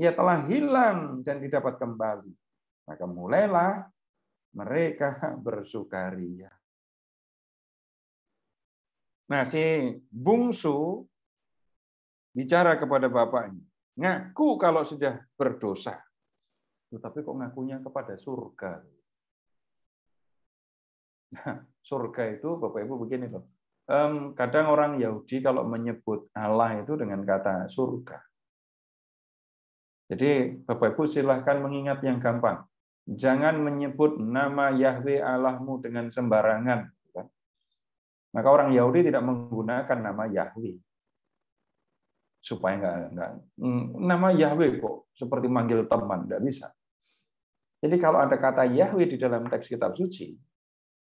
Ia telah hilang dan didapat kembali. Maka mulailah mereka bersukaria. Nah, si bungsu bicara kepada bapaknya, ngaku kalau sudah berdosa. Tetapi kok ngakunya kepada surga? Nah, surga itu, Bapak Ibu, begini loh. Kadang orang Yahudi kalau menyebut Allah itu dengan kata surga. Jadi Bapak Ibu silahkan mengingat yang gampang. Jangan menyebut nama Yahweh Allahmu dengan sembarangan. Maka orang Yahudi tidak menggunakan nama Yahweh. Supaya enggak nama Yahweh kok seperti manggil teman, enggak bisa. Jadi kalau ada kata Yahweh di dalam teks kitab suci,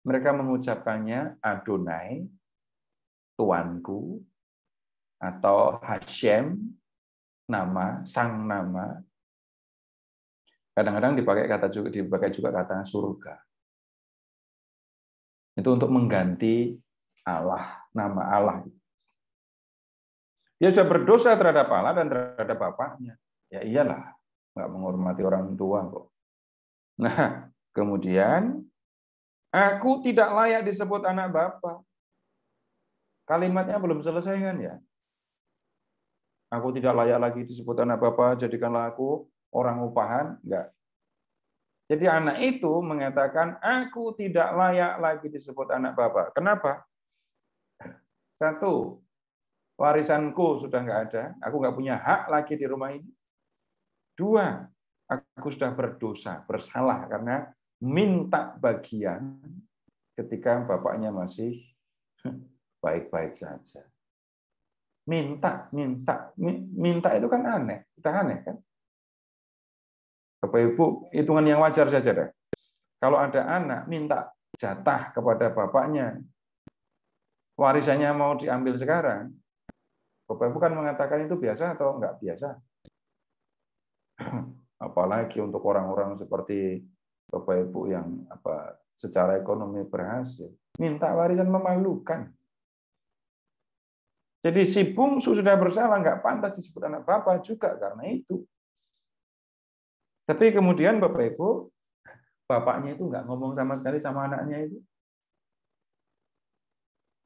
mereka mengucapkannya Adonai, Tuanku, atau Hashem, nama, sang nama. Kadang-kadang dipakai juga kata surga. Itu untuk mengganti Allah, nama Allah. Dia sudah berdosa terhadap Allah dan terhadap bapaknya. Ya iyalah, nggak menghormati orang tua kok. Nah, kemudian aku tidak layak disebut anak bapa. Kalimatnya belum selesai kan ya? Aku tidak layak lagi disebut anak bapa, jadikanlah aku orang upahan, enggak. Jadi anak itu mengatakan, aku tidak layak lagi disebut anak bapa. Kenapa? Satu, warisanku sudah enggak ada, aku enggak punya hak lagi di rumah ini. Dua, aku sudah berdosa, bersalah karena minta bagian ketika bapaknya masih baik-baik saja. Minta itu kan aneh, sudah aneh kan? Bapak Ibu, hitungan yang wajar saja deh. Kalau ada anak minta jatah kepada bapaknya, warisannya mau diambil sekarang, Bapak Ibu kan mengatakan itu biasa atau enggak biasa? Apalagi untuk orang-orang seperti Bapak Ibu yang secara ekonomi berhasil, minta warisan memalukan. Jadi si bungsu sudah bersalah, nggak pantas disebut anak bapak juga karena itu. Tapi kemudian Bapak Ibu, bapaknya itu nggak ngomong sama sekali sama anaknya itu.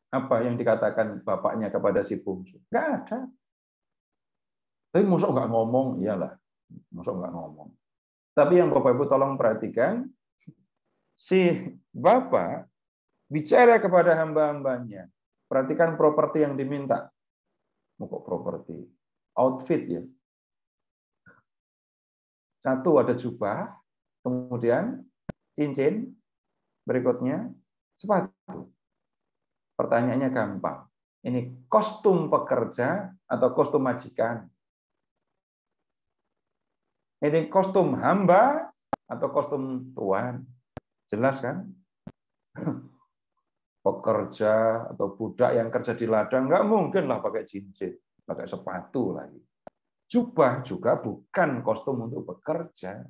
Apa yang dikatakan bapaknya kepada si bungsu? Nggak ada. Tapi mosok nggak ngomong, iyalah. Mosok nggak ngomong. Tapi yang Bapak Ibu tolong perhatikan, si bapak bicara kepada hamba-hambanya. Perhatikan properti yang diminta. Kok properti? Outfit ya. Satu ada jubah, kemudian cincin, berikutnya sepatu. Pertanyaannya gampang. Ini kostum pekerja atau kostum majikan? Ini kostum hamba atau kostum tuan? Jelas kan? Pekerja atau budak yang kerja di ladang, nggak mungkin lah pakai cincin, pakai sepatu lagi. Jubah juga bukan kostum untuk bekerja.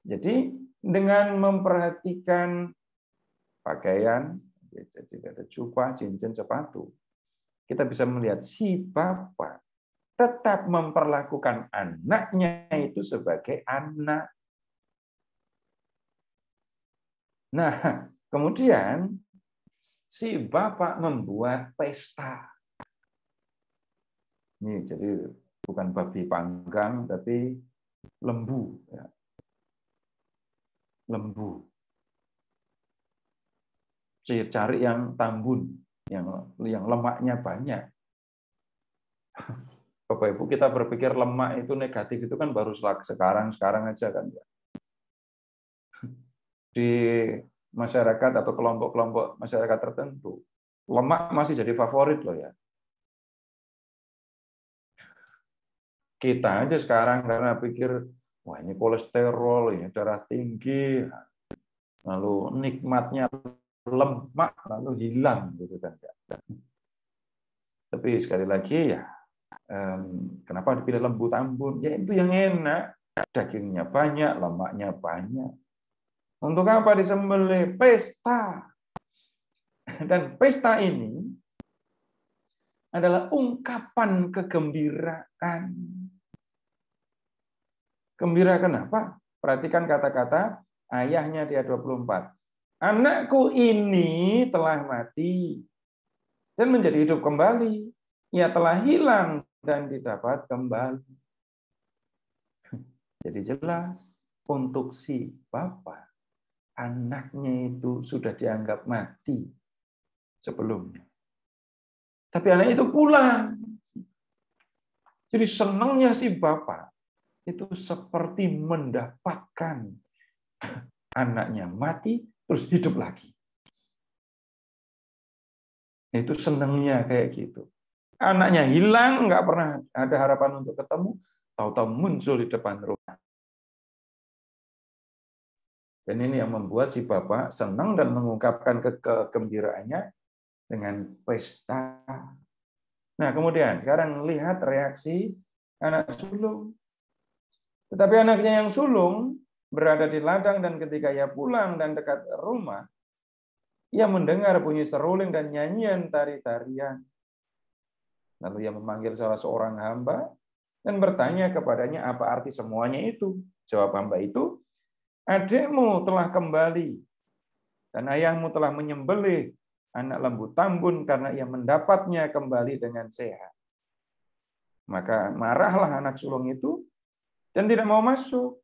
Jadi dengan memperhatikan pakaian, jadi ada jubah, cincin, sepatu, kita bisa melihat si bapak tetap memperlakukan anaknya itu sebagai anak. Nah, kemudian si bapak membuat pesta. Ini jadi bukan babi panggang, tapi lembu. Ya. Lembu. Cari yang tambun, yang lemaknya banyak. Bapak Ibu, kita berpikir lemak itu negatif itu kan baru sekarang aja kan ya. Di masyarakat atau kelompok-kelompok masyarakat tertentu, lemak masih jadi favorit loh ya. Kita aja sekarang karena pikir, wah ini kolesterol, ini darah tinggi, lalu nikmatnya lemak, lalu hilang gitu kan. Tapi sekali lagi ya, kenapa dipilih lembu tambun? Ya itu yang enak, dagingnya banyak, lemaknya banyak. Untuk apa disembelih? Pesta. Dan pesta ini adalah ungkapan kegembiraan. Gembira kenapa? Perhatikan kata-kata ayahnya di ayat 24. Anakku ini telah mati dan menjadi hidup kembali. Ia telah hilang dan didapat kembali. Jadi jelas untuk si Bapa, anaknya itu sudah dianggap mati sebelumnya. Tapi anak itu pulang. Jadi senangnya si Bapa itu seperti mendapatkan anaknya mati, terus hidup lagi. Itu senangnya kayak gitu. Anaknya hilang, nggak pernah ada harapan untuk ketemu, tahu-tahu muncul di depan rumah. Dan ini yang membuat si Bapak senang dan mengungkapkan kegembiraannya dengan pesta. Nah, kemudian sekarang lihat reaksi anak sulung. Tetapi anaknya yang sulung berada di ladang dan ketika ia pulang dan dekat rumah, ia mendengar bunyi seruling dan nyanyian tari-tarian. Lalu ia memanggil salah seorang hamba dan bertanya kepadanya apa arti semuanya itu. Jawab hamba itu, adikmu telah kembali dan ayahmu telah menyembelih anak lembu tambun karena ia mendapatnya kembali dengan sehat. Maka marahlah anak sulung itu dan tidak mau masuk.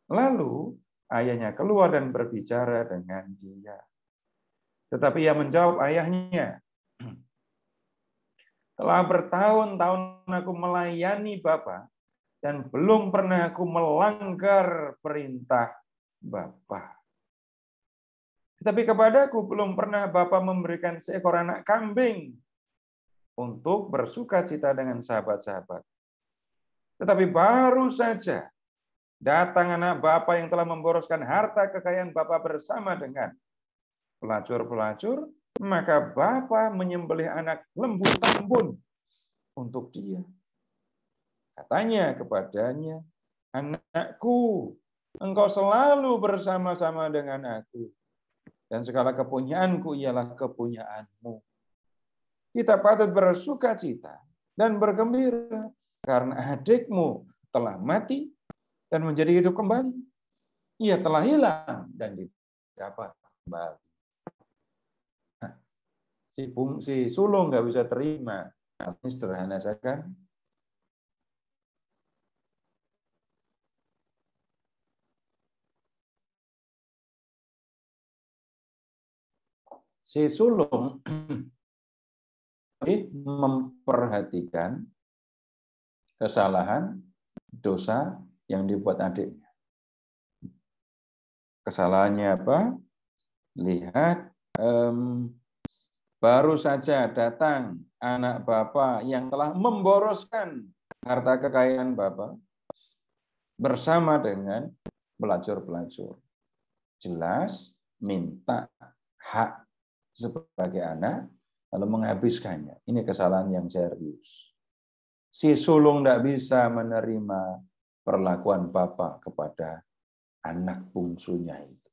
Lalu ayahnya keluar dan berbicara dengan dia. Tetapi ia menjawab ayahnya, telah bertahun-tahun aku melayani Bapa dan belum pernah aku melanggar perintah Bapa. Tetapi kepadaku belum pernah Bapa memberikan seekor anak kambing untuk bersukacita dengan sahabat-sahabat. Tetapi baru saja datang anak Bapa yang telah memboroskan harta kekayaan Bapa bersama dengan pelacur-pelacur, maka Bapa menyembelih anak lembu tambun untuk dia. Katanya kepadanya, anakku, engkau selalu bersama-sama dengan aku, dan segala kepunyaanku ialah kepunyaanmu. Kita patut bersukacita dan bergembira, karena adikmu telah mati dan menjadi hidup kembali. Ia telah hilang dan didapat kembali. Si sulung nggak bisa terima. Ini sederhana saja kan? Si sulung memperhatikan kesalahan, dosa yang dibuat adiknya. Kesalahannya apa? Lihat, baru saja datang anak Bapa yang telah memboroskan harta kekayaan Bapa bersama dengan pelacur-pelacur. Jelas minta hak sebagai anak, lalu menghabiskannya. Ini kesalahan yang serius. Si sulung tidak bisa menerima perlakuan Bapak kepada anak bungsunya itu.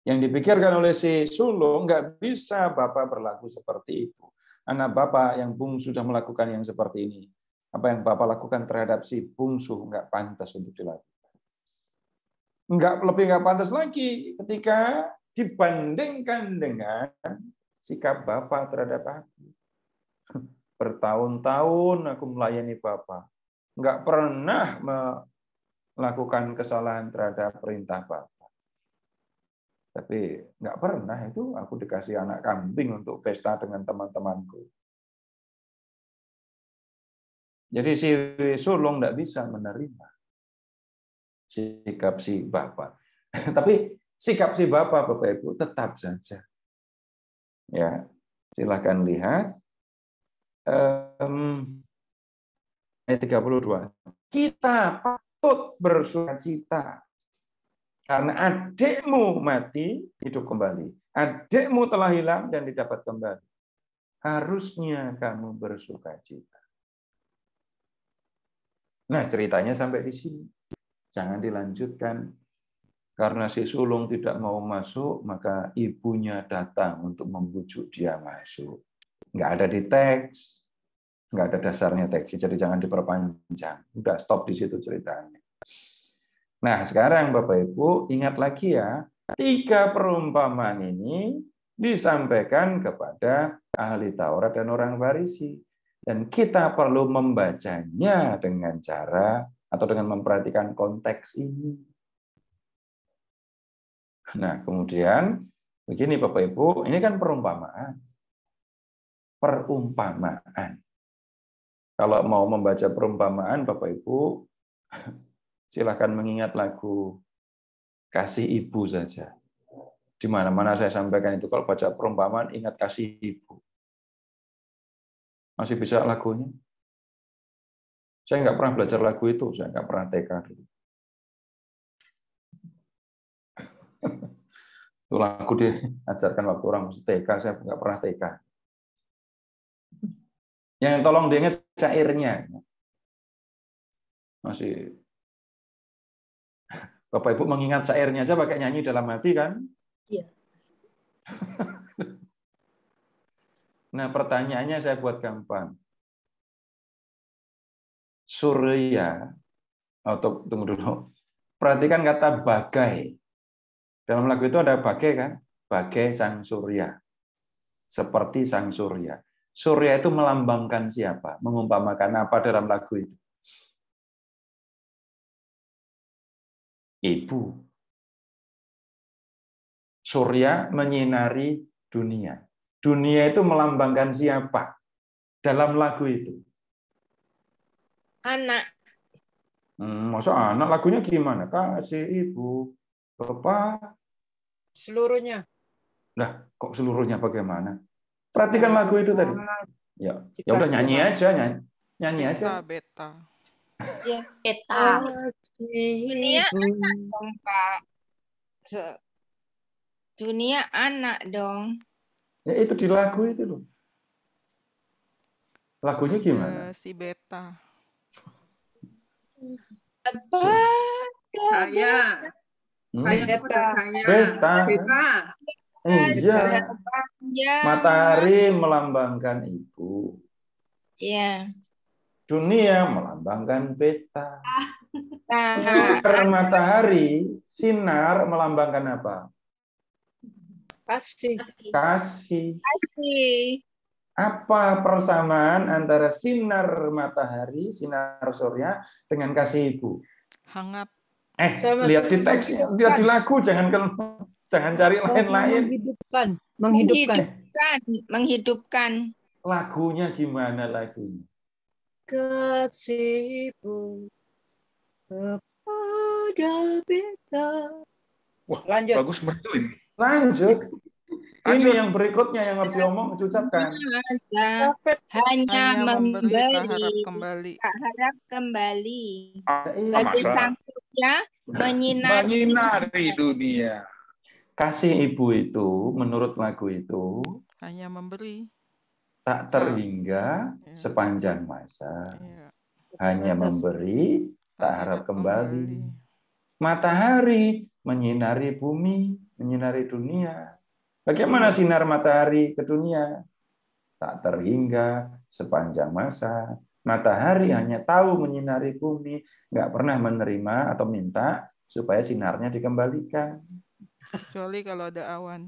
Yang dipikirkan oleh si sulung, nggak bisa Bapak berlaku seperti itu. Anak Bapak yang bungsu sudah melakukan yang seperti ini. Apa yang Bapak lakukan terhadap si bungsu nggak pantas untuk dilakukan. Lebih nggak pantas lagi ketika dibandingkan dengan sikap Bapak terhadap aku. Bertahun-tahun aku melayani Bapak. Nggak pernah melakukan kesalahan terhadap perintah Bapak. Tapi nggak pernah itu aku dikasih anak kambing untuk pesta dengan teman-temanku. Jadi si sulung nggak bisa menerima sikap si Bapak. Tapi sikap si Bapak, Bapak Ibu, tetap saja. Ya, silahkan lihat. ayat 32. Kita patut bersukacita karena adikmu mati, hidup kembali. Adikmu telah hilang dan didapat kembali. Harusnya kamu bersukacita. Nah, ceritanya sampai di sini. Jangan dilanjutkan. Karena si sulung tidak mau masuk, maka ibunya datang untuk membujuk dia masuk. Nggak ada di teks, nggak ada dasarnya teks, jadi jangan diperpanjang. Udah stop di situ ceritanya. Nah, sekarang Bapak Ibu ingat lagi ya, 3 perumpamaan ini disampaikan kepada ahli Taurat dan orang Farisi. Dan kita perlu membacanya dengan cara atau dengan memperhatikan konteks ini. Nah, kemudian begini Bapak Ibu, ini kan perumpamaan. Perumpamaan. Kalau mau membaca perumpamaan, Bapak Ibu, silakan mengingat lagu Kasih Ibu saja. Di mana-mana saya sampaikan itu, kalau baca perumpamaan, ingat kasih ibu. Masih bisa lagunya? Saya nggak pernah belajar lagu itu, saya nggak pernah TK dulu. Itu lagu diajarkan waktu orang masih TK, saya nggak pernah TK. Yang tolong diingat syairnya. Masih Bapak Ibu mengingat syairnya aja pakai nyanyi dalam hati kan? Iya. Nah, pertanyaannya saya buat gampang. Surya, atau tunggu dulu. Perhatikan kata bagai. Dalam lagu itu ada bagai kan? Bagai sang surya. Seperti sang surya. Surya itu melambangkan siapa? Mengumpamakan apa dalam lagu itu? Ibu. Surya menyinari dunia. Dunia itu melambangkan siapa dalam lagu itu? Anak. Masa anak lagunya gimana? Kasih ibu, bapak. Seluruhnya. Lah, kok seluruhnya bagaimana? Perhatikan lagu itu tadi. Ya, ya udah nyanyi aja, nyanyi aja. Beta. Ya, peta. Dunia anak dong, Pak. Dunia anak dong. Ya itu di lagu itu loh. Lagunya gimana? Si Beta. Apa? Saya. Beta. Iya. Matahari melambangkan ibu. Iya. Dunia melambangkan beta. Sinar matahari, sinar melambangkan apa? kasih. Kasih. kasih. Apa persamaan antara sinar matahari, sinar surya dengan kasih ibu? Hangat. Lihat di teksnya, lihat di lagu, jangan cari lain-lain. Menghidupkan. Lagunya gimana lagunya? Kasih ibu kepada beta. Wah, Lanjut. bagus betul ini. Lanjut. Ini yang berikutnya yang harus diomong, diucapkan. Hanya memberi, tak harap kembali. Bagi sang surya menyinari dunia. Kasih ibu itu, menurut lagu itu, hanya memberi. Tak terhingga sepanjang masa. Hanya memberi, tak harap kembali. Matahari menyinari bumi, menyinari dunia. Bagaimana sinar matahari ke dunia? Tak terhingga sepanjang masa. Matahari hanya tahu menyinari bumi, nggak pernah menerima atau minta supaya sinarnya dikembalikan. Kecuali kalau ada awan.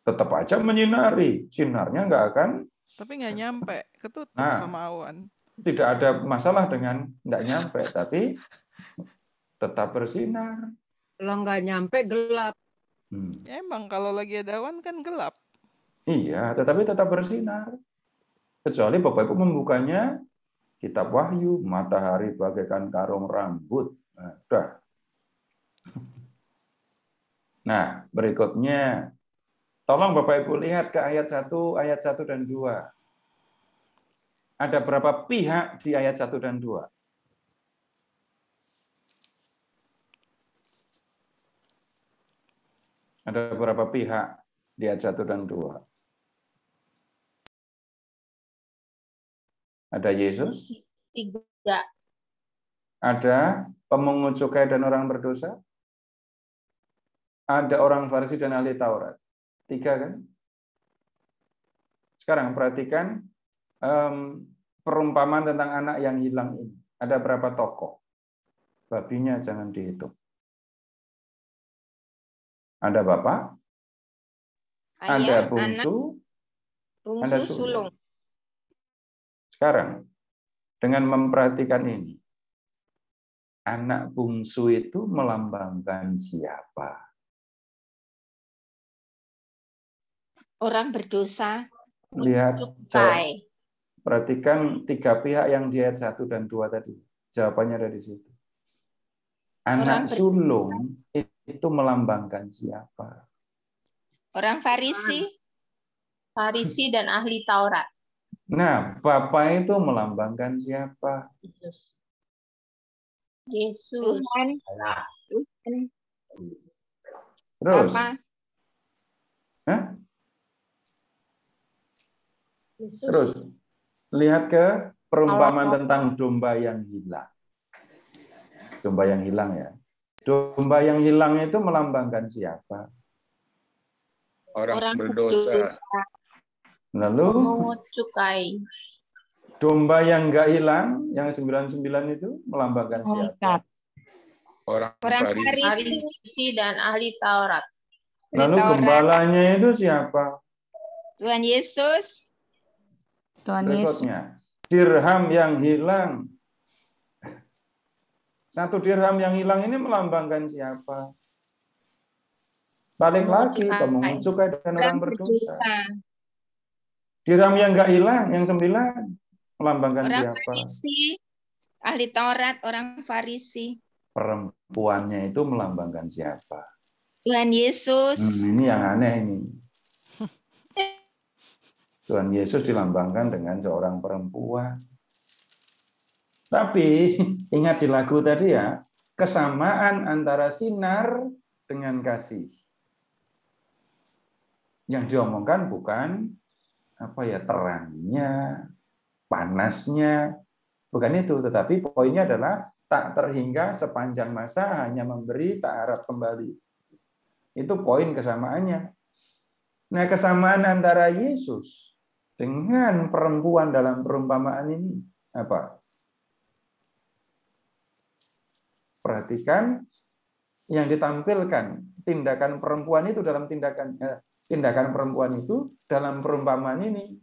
Tetap aja menyinari, sinarnya nggak akan. Tapi nggak nyampe, ketutup sama awan. Tidak ada masalah dengan nggak nyampe, tapi tetap bersinar. Kalau nggak nyampe gelap. Emang kalau lagi ada awan kan gelap. Iya, tetapi tetap bersinar. Kecuali Bapak Ibu membukanya kitab Wahyu, matahari bagaikan karung rambut. Nah, udah. Nah, berikutnya tolong Bapak Ibu lihat ke ayat 1 dan 2. Ada berapa pihak di ayat 1 dan 2? Ada berapa pihak di ayat 1 dan 2? Ada Yesus? 3. Ada pemungut cukai dan orang berdosa? Ada orang Farisi dan ahli Taurat? 3 kan? Sekarang perhatikan perumpamaan tentang anak yang hilang ini. Ada berapa tokoh? Babinya jangan dihitung. Ada bapak, ada bungsu, ada sulung. Sekarang, dengan memperhatikan ini, anak bungsu itu melambangkan siapa? Orang berdosa. Lihat, perhatikan 3 pihak yang di ayat 1 dan 2 tadi. Jawabannya ada di situ. Anak sulung itu melambangkan siapa? Orang Farisi. Farisi dan ahli Taurat. Nah, Bapak itu melambangkan siapa? Yesus. Tuhan. Terus? Apa? Hah? Yesus. Terus, lihat ke perumpamaan tentang domba yang hilang. Domba yang hilang ya. Domba yang hilang itu melambangkan siapa? Orang berdosa. Lalu Pemungut cukai. domba yang enggak hilang, yang 99 itu melambangkan siapa? Orang Farisi. Farisi dan ahli Taurat. Lalu gembalanya itu siapa? Tuhan Yesus. Berikutnya, dirham yang hilang. 1 dirham yang hilang ini melambangkan siapa? Balik lagi, pemungut cukai dan orang berdosa. Dirham yang enggak hilang, yang 9, melambangkan orang siapa? Farisi, ahli Taurat, orang Farisi. Perempuannya itu melambangkan siapa? Tuhan Yesus. Ini yang aneh ini. Tuhan Yesus dilambangkan dengan seorang perempuan. Tapi ingat di lagu tadi ya, kesamaan antara sinar dengan kasih. Yang diomongkan bukan terangnya, panasnya, bukan itu, tetapi poinnya adalah tak terhingga sepanjang masa hanya memberi tak harap kembali. Itu poin kesamaannya. Nah, kesamaan antara Yesus dengan perempuan dalam perumpamaan ini apa? Perhatikan yang ditampilkan, tindakan perempuan itu dalam tindakan perempuan itu dalam perumpamaan ini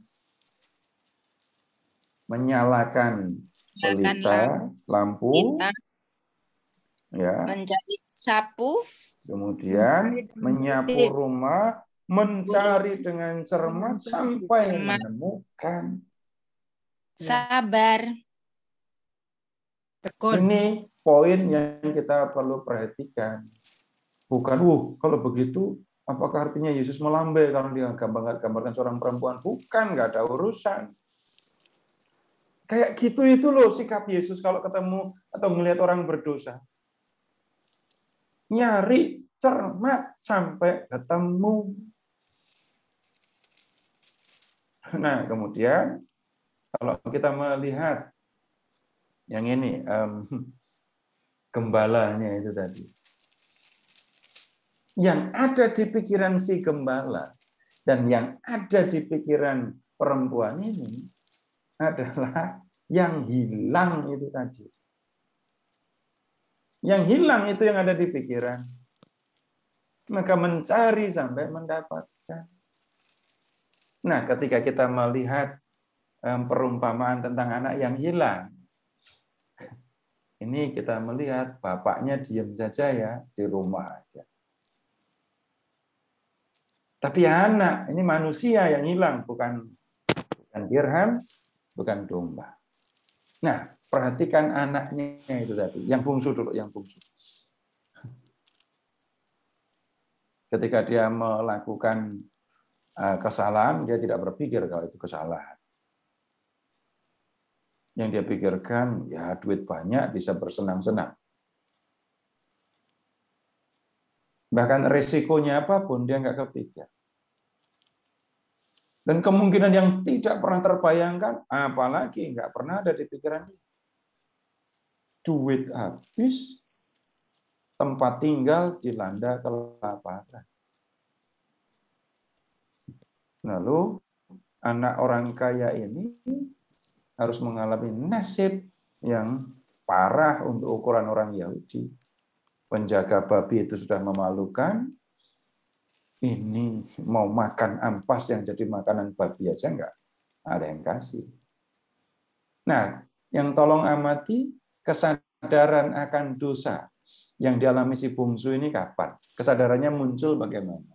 menyalakan pelita, lampu, ya, mencari sapu, kemudian menyapu rumah, mencari dengan cermat sampai menemukan. Sabar. Tekun. Ini poin yang kita perlu perhatikan. Bukan, kalau begitu, apakah artinya Yesus melambai kalau dia gambarkan seorang perempuan? Bukan, nggak ada urusan. Kayak gitu itu loh sikap Yesus kalau ketemu atau melihat orang berdosa. Nyari, cermat, sampai ketemu. Nah, kemudian kalau kita melihat yang ini, gembalanya itu tadi. Yang ada di pikiran si gembala dan yang ada di pikiran perempuan ini adalah yang hilang itu tadi. Yang hilang itu yang ada di pikiran. Maka mencari sampai mendapatkan. Nah, ketika kita melihat perumpamaan tentang anak yang hilang, ini kita melihat bapaknya diam saja ya di rumah aja. Tapi anak, ini manusia yang hilang, bukan dirham, bukan domba. Nah, perhatikan anaknya itu tadi, yang bungsu dulu, yang bungsu. Ketika dia melakukan kesalahan, dia tidak berpikir kalau itu kesalahan. Yang dia pikirkan, ya duit banyak bisa bersenang-senang. Bahkan resikonya apapun dia nggak kepikir. Dan kemungkinan yang tidak pernah terbayangkan, apalagi nggak pernah ada di pikiran dia. Duit habis, tempat tinggal dilanda kelaparan. Lalu anak orang kaya ini harus mengalami nasib yang parah untuk ukuran orang Yahudi. Penjaga babi itu sudah memalukan, ini mau makan ampas yang jadi makanan babi aja nggak ada yang kasih. Nah, yang tolong amati kesadaran akan dosa yang dialami si bungsu ini kapan? Kesadarannya muncul bagaimana?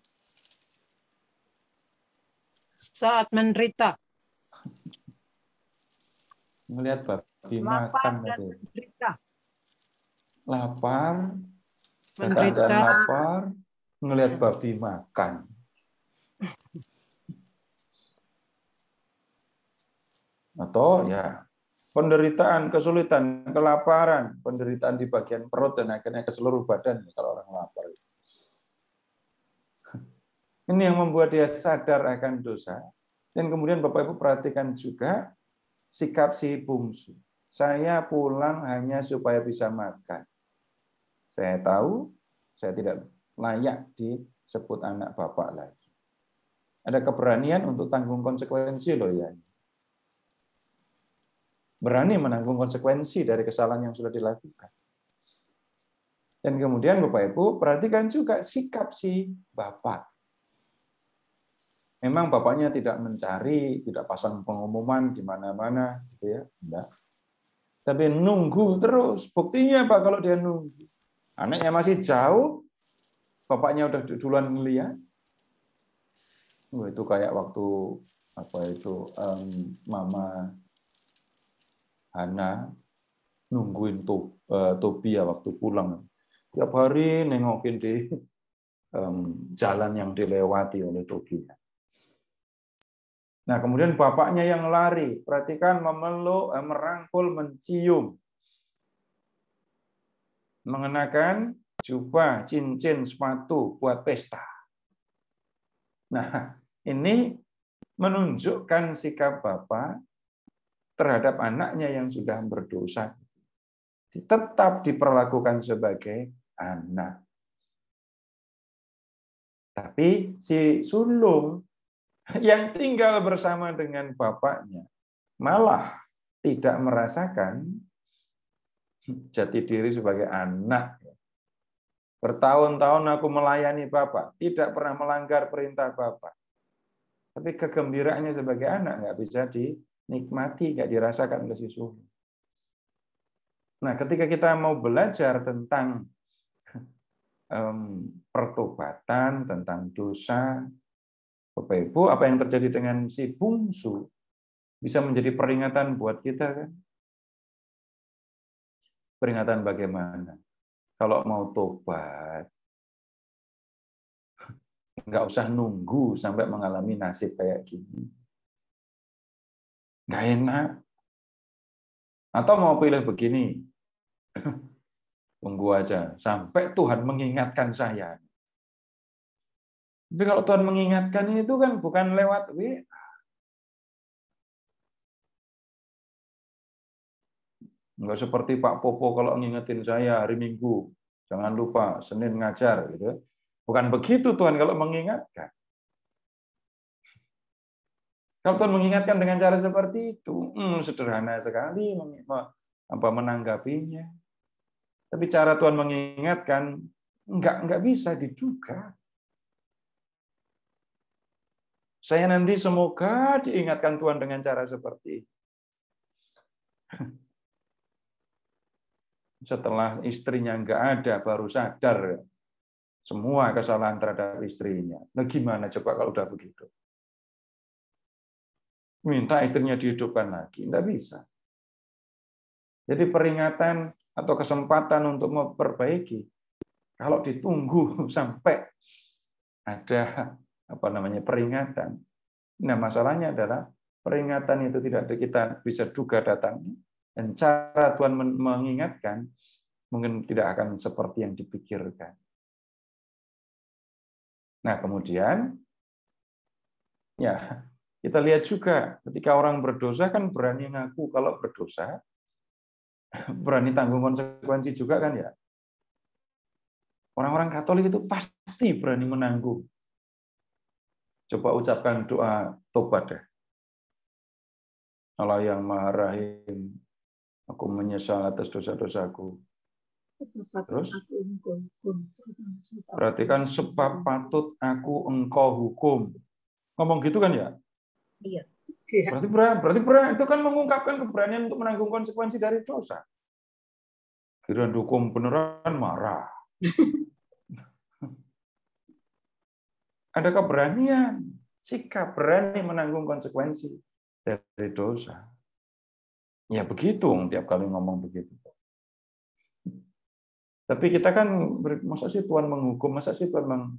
Saat menderita. Melihat babi Lapar makan dan tadi. menderita. Lapar, Menderita. dan lapar, ngelihat babi makan. Atau ya penderitaan, kesulitan, kelaparan, penderitaan di bagian perut dan akhirnya ke seluruh badan kalau orang lapar. Ini yang membuat dia sadar akan dosa. Dan kemudian Bapak Ibu perhatikan juga sikap si bungsu. Saya pulang hanya supaya bisa makan. Saya tahu saya tidak layak disebut anak bapak lagi. Ada keberanian untuk tanggung konsekuensi loh ya. Berani menanggung konsekuensi dari kesalahan yang sudah dilakukan. Dan kemudian Bapak Ibu perhatikan juga sikap si bapak. Memang bapaknya tidak mencari, tidak pasang pengumuman di mana-mana, gitu ya, enggak. Tapi nunggu terus. Buktinya apa kalau dia nunggu? Anaknya masih jauh, bapaknya udah duluan ngeliat. Itu kayak waktu Mama Hana nungguin Tobia waktu pulang. Tiap hari nengokin di jalan yang dilewati oleh Tobia. Nah, kemudian bapaknya yang lari, perhatikan memeluk, merangkul, mencium. Mengenakan jubah, cincin, sepatu buat pesta. Nah, ini menunjukkan sikap bapak terhadap anaknya yang sudah berdosa. Tetap diperlakukan sebagai anak. Tapi si sulung yang tinggal bersama dengan bapaknya malah tidak merasakan jati diri sebagai anak. Bertahun-tahun aku melayani bapak, tidak pernah melanggar perintah bapak. Tapi kegembiraannya sebagai anak nggak bisa dinikmati, nggak dirasakan oleh si sulung. Nah, ketika kita mau belajar tentang pertobatan, tentang dosa, Bapak Ibu, apa yang terjadi dengan si bungsu bisa menjadi peringatan buat kita kan? Peringatan bagaimana? Kalau mau tobat, nggak usah nunggu sampai mengalami nasib kayak gini. Nggak enak. Atau mau pilih begini, tunggu aja sampai Tuhan mengingatkan saya. Tapi kalau Tuhan mengingatkan itu kan bukan lewat WA. Enggak seperti Pak Popo kalau ngingetin saya hari Minggu, jangan lupa Senin ngajar gitu. Bukan begitu Tuhan kalau mengingatkan. Kalau Tuhan mengingatkan dengan cara seperti itu, sederhana sekali menanggapinya. Tapi cara Tuhan mengingatkan enggak bisa diduga. Saya nanti semoga diingatkan Tuhan dengan cara seperti itu. Setelah istrinya enggak ada, baru sadar semua kesalahan terhadap istrinya. Nah gimana coba kalau udah begitu? Minta istrinya dihidupkan lagi, enggak bisa. Jadi peringatan atau kesempatan untuk memperbaiki, kalau ditunggu sampai ada peringatan. Nah, masalahnya adalah peringatan itu tidak kita bisa duga datangnya. Dan cara Tuhan mengingatkan mungkin tidak akan seperti yang dipikirkan. Nah, kemudian ya kita lihat juga ketika orang berdosa kan berani ngaku kalau berdosa, berani tanggung konsekuensi juga kan ya. Orang-orang Katolik itu pasti berani menanggung. Coba ucapkan doa tobat deh. Allah yang Maha Rahim, aku menyesal atas dosa-dosaku. Terus perhatikan, sebab patut aku engkau hukum. Ngomong gitu kan ya? Iya. Berarti berani, itu kan mengungkapkan keberanian untuk menanggung konsekuensi dari dosa. Kira hukum beneran marah. Ada keberanian, sikap berani menanggung konsekuensi dari dosa. Ya begitu, tiap kali ngomong begitu. Tapi kita kan, masa sih Tuhan menghukum, masa sih Tuhan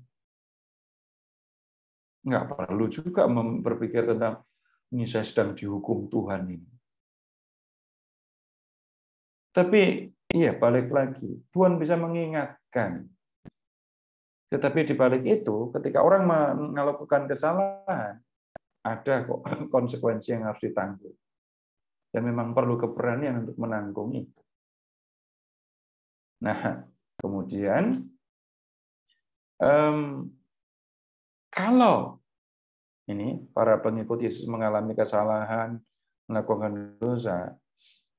nggak perlu juga berpikir tentang ini saya sedang dihukum Tuhan ini. Tapi iya balik lagi, Tuhan bisa mengingatkan. Tetapi di balik itu, ketika orang melakukan kesalahan, ada kok konsekuensi yang harus ditanggung. Dan memang perlu keberanian untuk menanggung itu. Nah, kemudian kalau ini para pengikut Yesus mengalami kesalahan, melakukan dosa,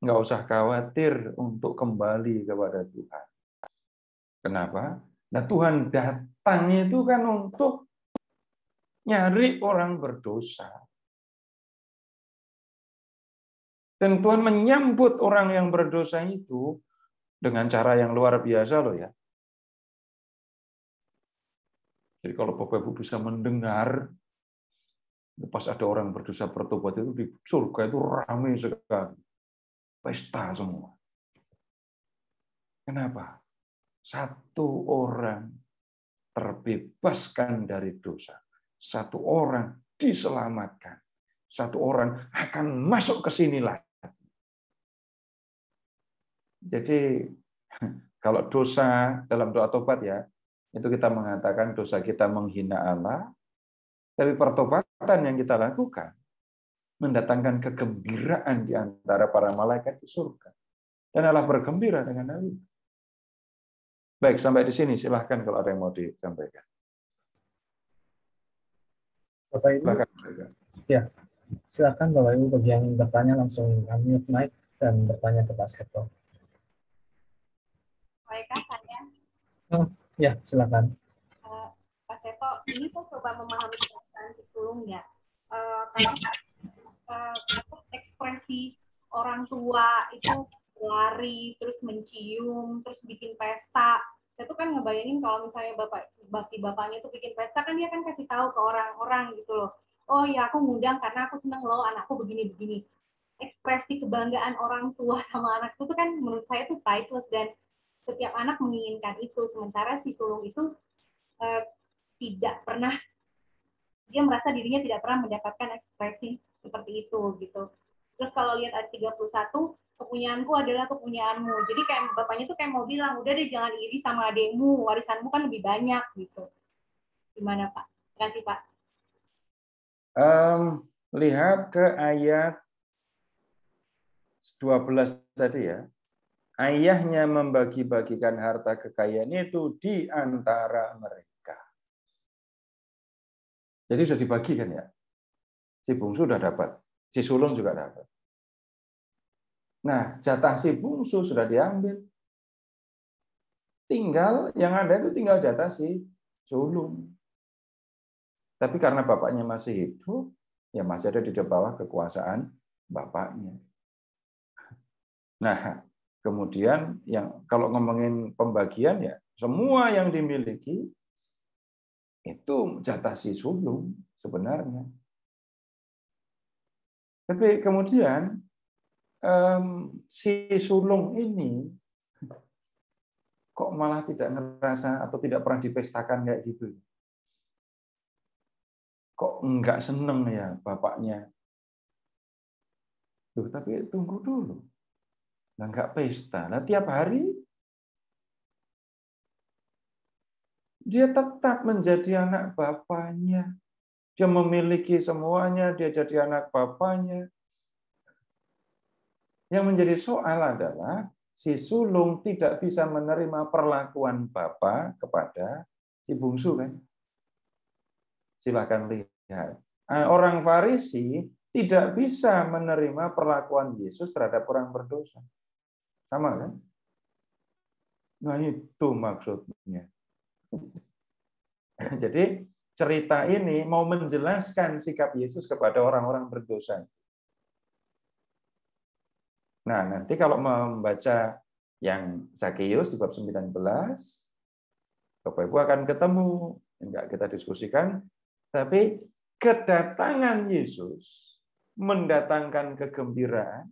nggak usah khawatir untuk kembali kepada Tuhan. Kenapa? Nah, Tuhan datang itu kan untuk nyari orang berdosa. Dan Tuhan menyambut orang yang berdosa itu dengan cara yang luar biasa loh ya. Jadi kalau Bapak Ibu bisa mendengar, pas ada orang berdosa bertobat itu di surga itu ramai sekali. Pesta semua. Kenapa? Satu orang terbebaskan dari dosa. Satu orang diselamatkan. Satu orang akan masuk ke sini lagi. Jadi kalau dosa dalam doa tobat ya, itu kita mengatakan dosa kita menghina Allah, tapi pertobatan yang kita lakukan mendatangkan kegembiraan di antara para malaikat di surga. Dan Allah bergembira dengan hal itu. Baik, sampai di sini silahkan kalau ada yang mau disampaikan. Bapak Ibu, ya, silakan Bapak Ibu bagi yang bertanya langsung unmute mic dan bertanya ke Pak Seto. Baiklah saya. Ya, silakan. Pak Seto, ini saya coba memahami perasaan si sulung ya. Karena ekspresi orang tua itu lari, terus mencium, terus bikin pesta. Saya tuh kan ngebayangin kalau misalnya si bapaknya tuh bikin pesta, kan dia kan kasih tahu ke orang-orang gitu loh. Oh ya, aku ngundang karena aku seneng loh anakku begini-begini. Ekspresi kebanggaan orang tua sama anak itu kan menurut saya tuh priceless, dan setiap anak menginginkan itu. Sementara si sulung itu tidak pernah, dia merasa dirinya tidak pernah mendapatkan ekspresi seperti itu gitu. Terus kalau lihat ayat 31, kepunyaanku adalah kepunyaanmu. Jadi kayak bapaknya tuh kayak mau bilang, udah deh jangan iri sama adekmu, warisanmu kan lebih banyak gitu. Gimana Pak? Terima kasih Pak. Lihat ke ayat 12 tadi ya. Ayahnya membagi-bagikan harta kekayaan itu di antara mereka. Jadi sudah dibagikan ya. Si bungsu sudah dapat, si sulung juga dapat. Nah, jatah si bungsu sudah diambil. Tinggal yang ada itu tinggal jatah si sulung. Tapi karena bapaknya masih hidup, ya masih ada di bawah kekuasaan bapaknya. Nah, kemudian yang kalau ngomongin pembagian ya, semua yang dimiliki itu jatah si sulung sebenarnya. Tapi kemudian si sulung ini kok malah tidak ngerasa atau tidak pernah dipestakan kayak gitu. Kok enggak seneng ya bapaknya. Loh, tapi tunggu dulu. Nah, nggak pesta. Nah, tiap hari dia tetap menjadi anak bapaknya. Dia memiliki semuanya, dia jadi anak bapaknya. Yang menjadi soal adalah si sulung tidak bisa menerima perlakuan bapa kepada si bungsu kan. Silakan lihat. Orang Farisi tidak bisa menerima perlakuan Yesus terhadap orang berdosa. Sama kan? Nah, itu maksudnya. Jadi cerita ini mau menjelaskan sikap Yesus kepada orang-orang berdosa. Nah, nanti kalau membaca yang Zakeus di bab 19, Bapak Ibu akan ketemu, enggak kita diskusikan, tapi kedatangan Yesus mendatangkan kegembiraan,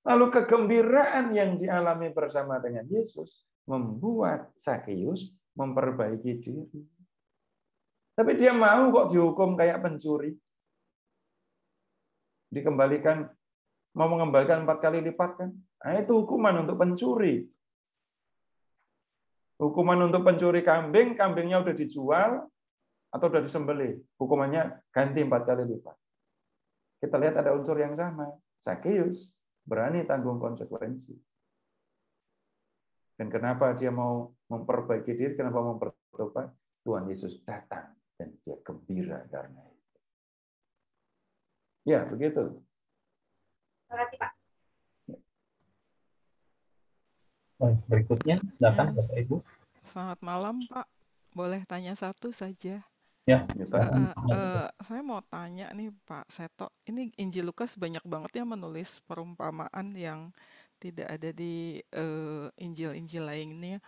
lalu kegembiraan yang dialami bersama dengan Yesus membuat Zakeus memperbaiki diri. Tapi dia mau kok dihukum kayak pencuri. Dikembalikan, mau mengembalikan 4 kali lipat kan? Nah, itu hukuman untuk pencuri. Hukuman untuk pencuri kambing, kambingnya udah dijual atau udah disembelih. Hukumannya ganti 4 kali lipat. Kita lihat ada unsur yang sama. Zakeus berani tanggung konsekuensi. Dan kenapa dia mau memperbaiki diri, kenapa mau bertobat? Tuhan Yesus datang. Dan dia gembira karena itu. Ya, begitu. Terima kasih, Pak. Baik, berikutnya, silakan Bapak Ibu. Selamat malam, Pak. Boleh tanya satu saja? Ya, silakan. Saya mau tanya nih, Pak Seto. Ini Injil Lukas banyak banget ya menulis perumpamaan yang tidak ada di Injil-Injil lainnya.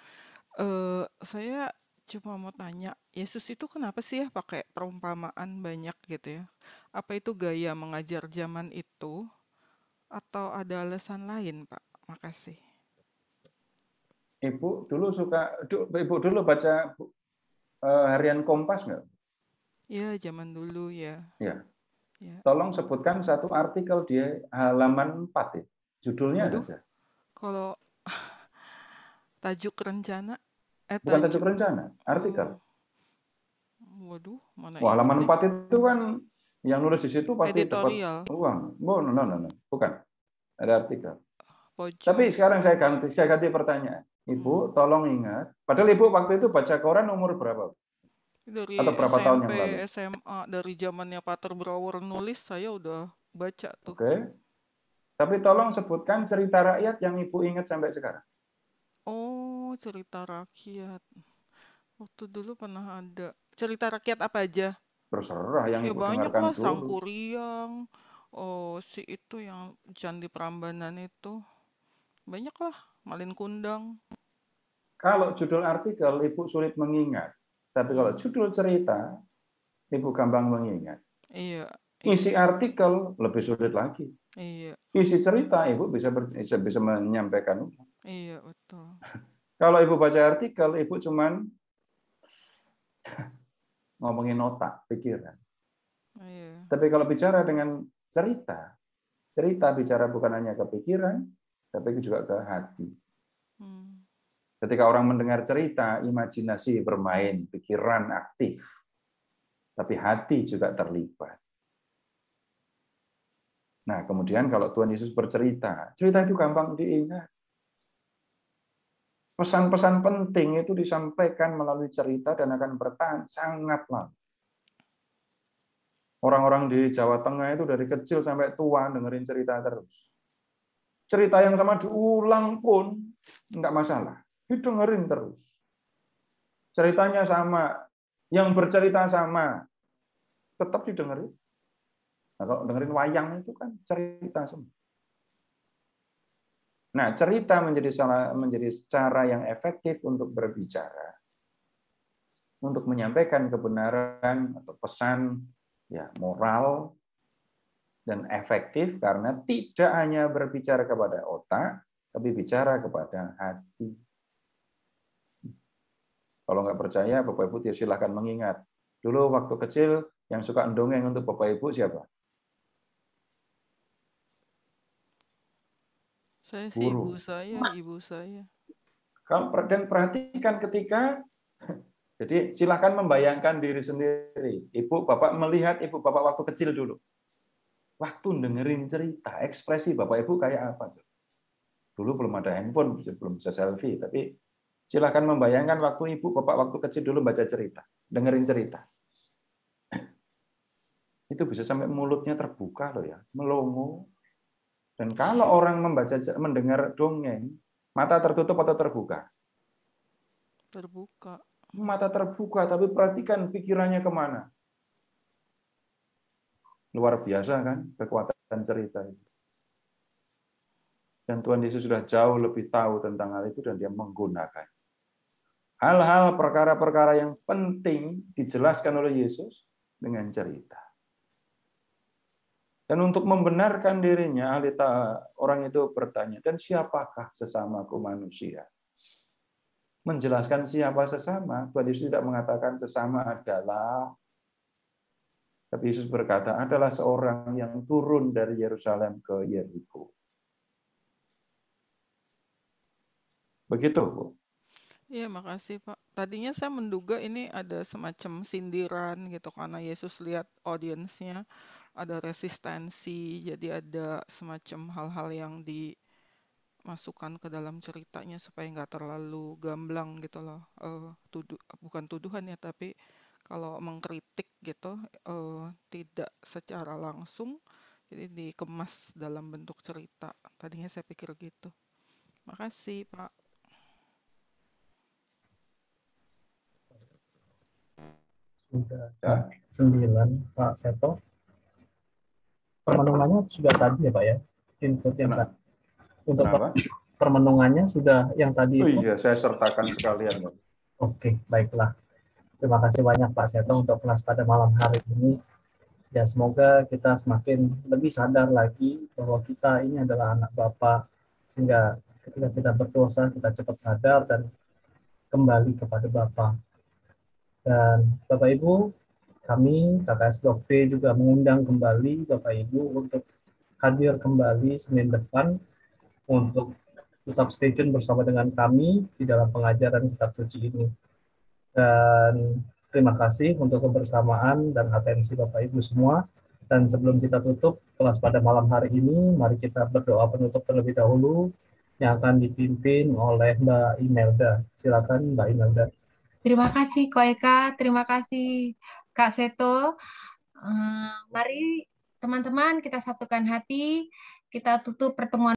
Saya cuma mau tanya, Yesus itu kenapa sih ya pakai perumpamaan banyak gitu ya? Apa itu gaya mengajar zaman itu atau ada alasan lain, Pak? Makasih. Ibu dulu baca harian Kompas nggak? Ya, zaman dulu ya. Ya. Ya. Tolong sebutkan satu artikel di halaman 4 ya. Judulnya Waduh, aja. kalau tajuk rencana, Bukan tajuk rencana, artikel. Waduh, mana Wah, halaman ingat 4 itu kan yang nulis di situ pasti editorial. dapat uang. Oh, no. Bukan. Ada artikel. Pojok. Tapi sekarang saya ganti pertanyaan. Ibu, tolong ingat. Padahal Ibu waktu itu baca koran umur berapa? Dari Atau berapa SMP, tahun yang lalu? SMA, dari zamannya Pater Brouwer nulis, saya udah baca tuh. Oke. Tapi tolong sebutkan cerita rakyat yang Ibu ingat sampai sekarang. Oh, cerita rakyat. Waktu dulu pernah ada. Cerita rakyat apa aja? Terserah yang Ya Ibu banyak dengarkan lah, dulu. Sangkuriang. Oh, si itu yang Candi Prambanan itu. Banyak lah, Malin Kundang. Kalau judul artikel Ibu sulit mengingat. Tapi kalau judul cerita, Ibu gampang mengingat. Iya. Isi artikel lebih sulit lagi. Iya. Isi cerita Ibu bisa menyampaikan. Iya, betul. Kalau Ibu baca artikel, Ibu cuman ngomongin otak, pikiran. Iya. Tapi kalau bicara dengan cerita bicara bukan hanya ke pikiran, tapi juga ke hati. Ketika orang mendengar cerita, imajinasi bermain, pikiran aktif, tapi hati juga terlibat. Nah, kemudian kalau Tuhan Yesus bercerita, cerita itu gampang diingat. Pesan-pesan penting itu disampaikan melalui cerita dan akan bertahan sangat lama. Orang-orang di Jawa Tengah itu dari kecil sampai tua dengerin cerita terus. Cerita yang sama diulang pun enggak masalah. Didengerin terus. Ceritanya sama, yang bercerita sama, tetap didengerin. Nah, kalau dengerin wayang itu kan cerita semua. Nah, cerita menjadi cara yang efektif untuk berbicara, untuk menyampaikan kebenaran atau pesan ya moral dan efektif karena tidak hanya berbicara kepada otak, tapi bicara kepada hati. Kalau nggak percaya, Bapak Ibu silahkan mengingat. Dulu waktu kecil yang suka dongeng untuk Bapak Ibu siapa? Saya sih Guru. ibu saya. Dan perhatikan ketika, jadi silahkan membayangkan diri sendiri. Ibu bapak melihat ibu bapak waktu kecil dulu. Waktu dengerin cerita, ekspresi bapak ibu kayak apa? Dulu belum ada handphone, belum bisa selfie, tapi silahkan membayangkan waktu ibu bapak waktu kecil dulu baca cerita, dengerin cerita. Itu bisa sampai mulutnya terbuka loh ya, melongo. Dan kalau orang mendengar dongeng, mata tertutup atau terbuka? Terbuka. Mata terbuka, tapi perhatikan pikirannya kemana. Luar biasa kan kekuatan cerita itu. Dan Tuhan Yesus sudah jauh lebih tahu tentang hal itu dan dia menggunakan. Hal-hal, perkara-perkara yang penting dijelaskan oleh Yesus dengan cerita. Dan untuk membenarkan dirinya, orang itu bertanya, dan siapakah sesamaku manusia? Menjelaskan siapa sesama, Tuhan Yesus tidak mengatakan sesama adalah, tapi Yesus berkata, adalah seorang yang turun dari Yerusalem ke Yeriko. Begitu, Bu. Iya, makasih Pak. Tadinya saya menduga ini ada semacam sindiran gitu, karena Yesus lihat audiensnya ada resistensi, jadi ada semacam hal-hal yang dimasukkan ke dalam ceritanya supaya nggak terlalu gamblang gitu loh. Bukan tuduhan ya, tapi kalau mengkritik gitu, tidak secara langsung, jadi dikemas dalam bentuk cerita. Tadinya saya pikir gitu. Makasih Pak. Sudah 9, Pak Seto. Permenungannya sudah tadi ya Pak ya? Input yang tadi. Untuk permenungannya sudah yang tadi itu. Oh iya, saya sertakan sekalian. Oke, baiklah. Terima kasih banyak Pak Seto untuk kelas pada malam hari ini. Ya, semoga kita semakin lebih sadar lagi bahwa kita ini adalah anak Bapa, sehingga ketika kita berdosa, kita cepat sadar dan kembali kepada Bapa. Dan Bapak Ibu, kami KKS Blok B juga mengundang kembali Bapak Ibu untuk hadir kembali Senin depan untuk tetap stay tune bersama dengan kami di dalam pengajaran kitab suci ini. Dan terima kasih untuk kebersamaan dan atensi Bapak Ibu semua. Dan sebelum kita tutup kelas pada malam hari ini, mari kita berdoa penutup terlebih dahulu yang akan dipimpin oleh Mbak Imelda. Silakan Mbak Imelda. Terima kasih Ko Eka, terima kasih Kak Seto. Mari teman-teman kita satukan hati, kita tutup pertemuan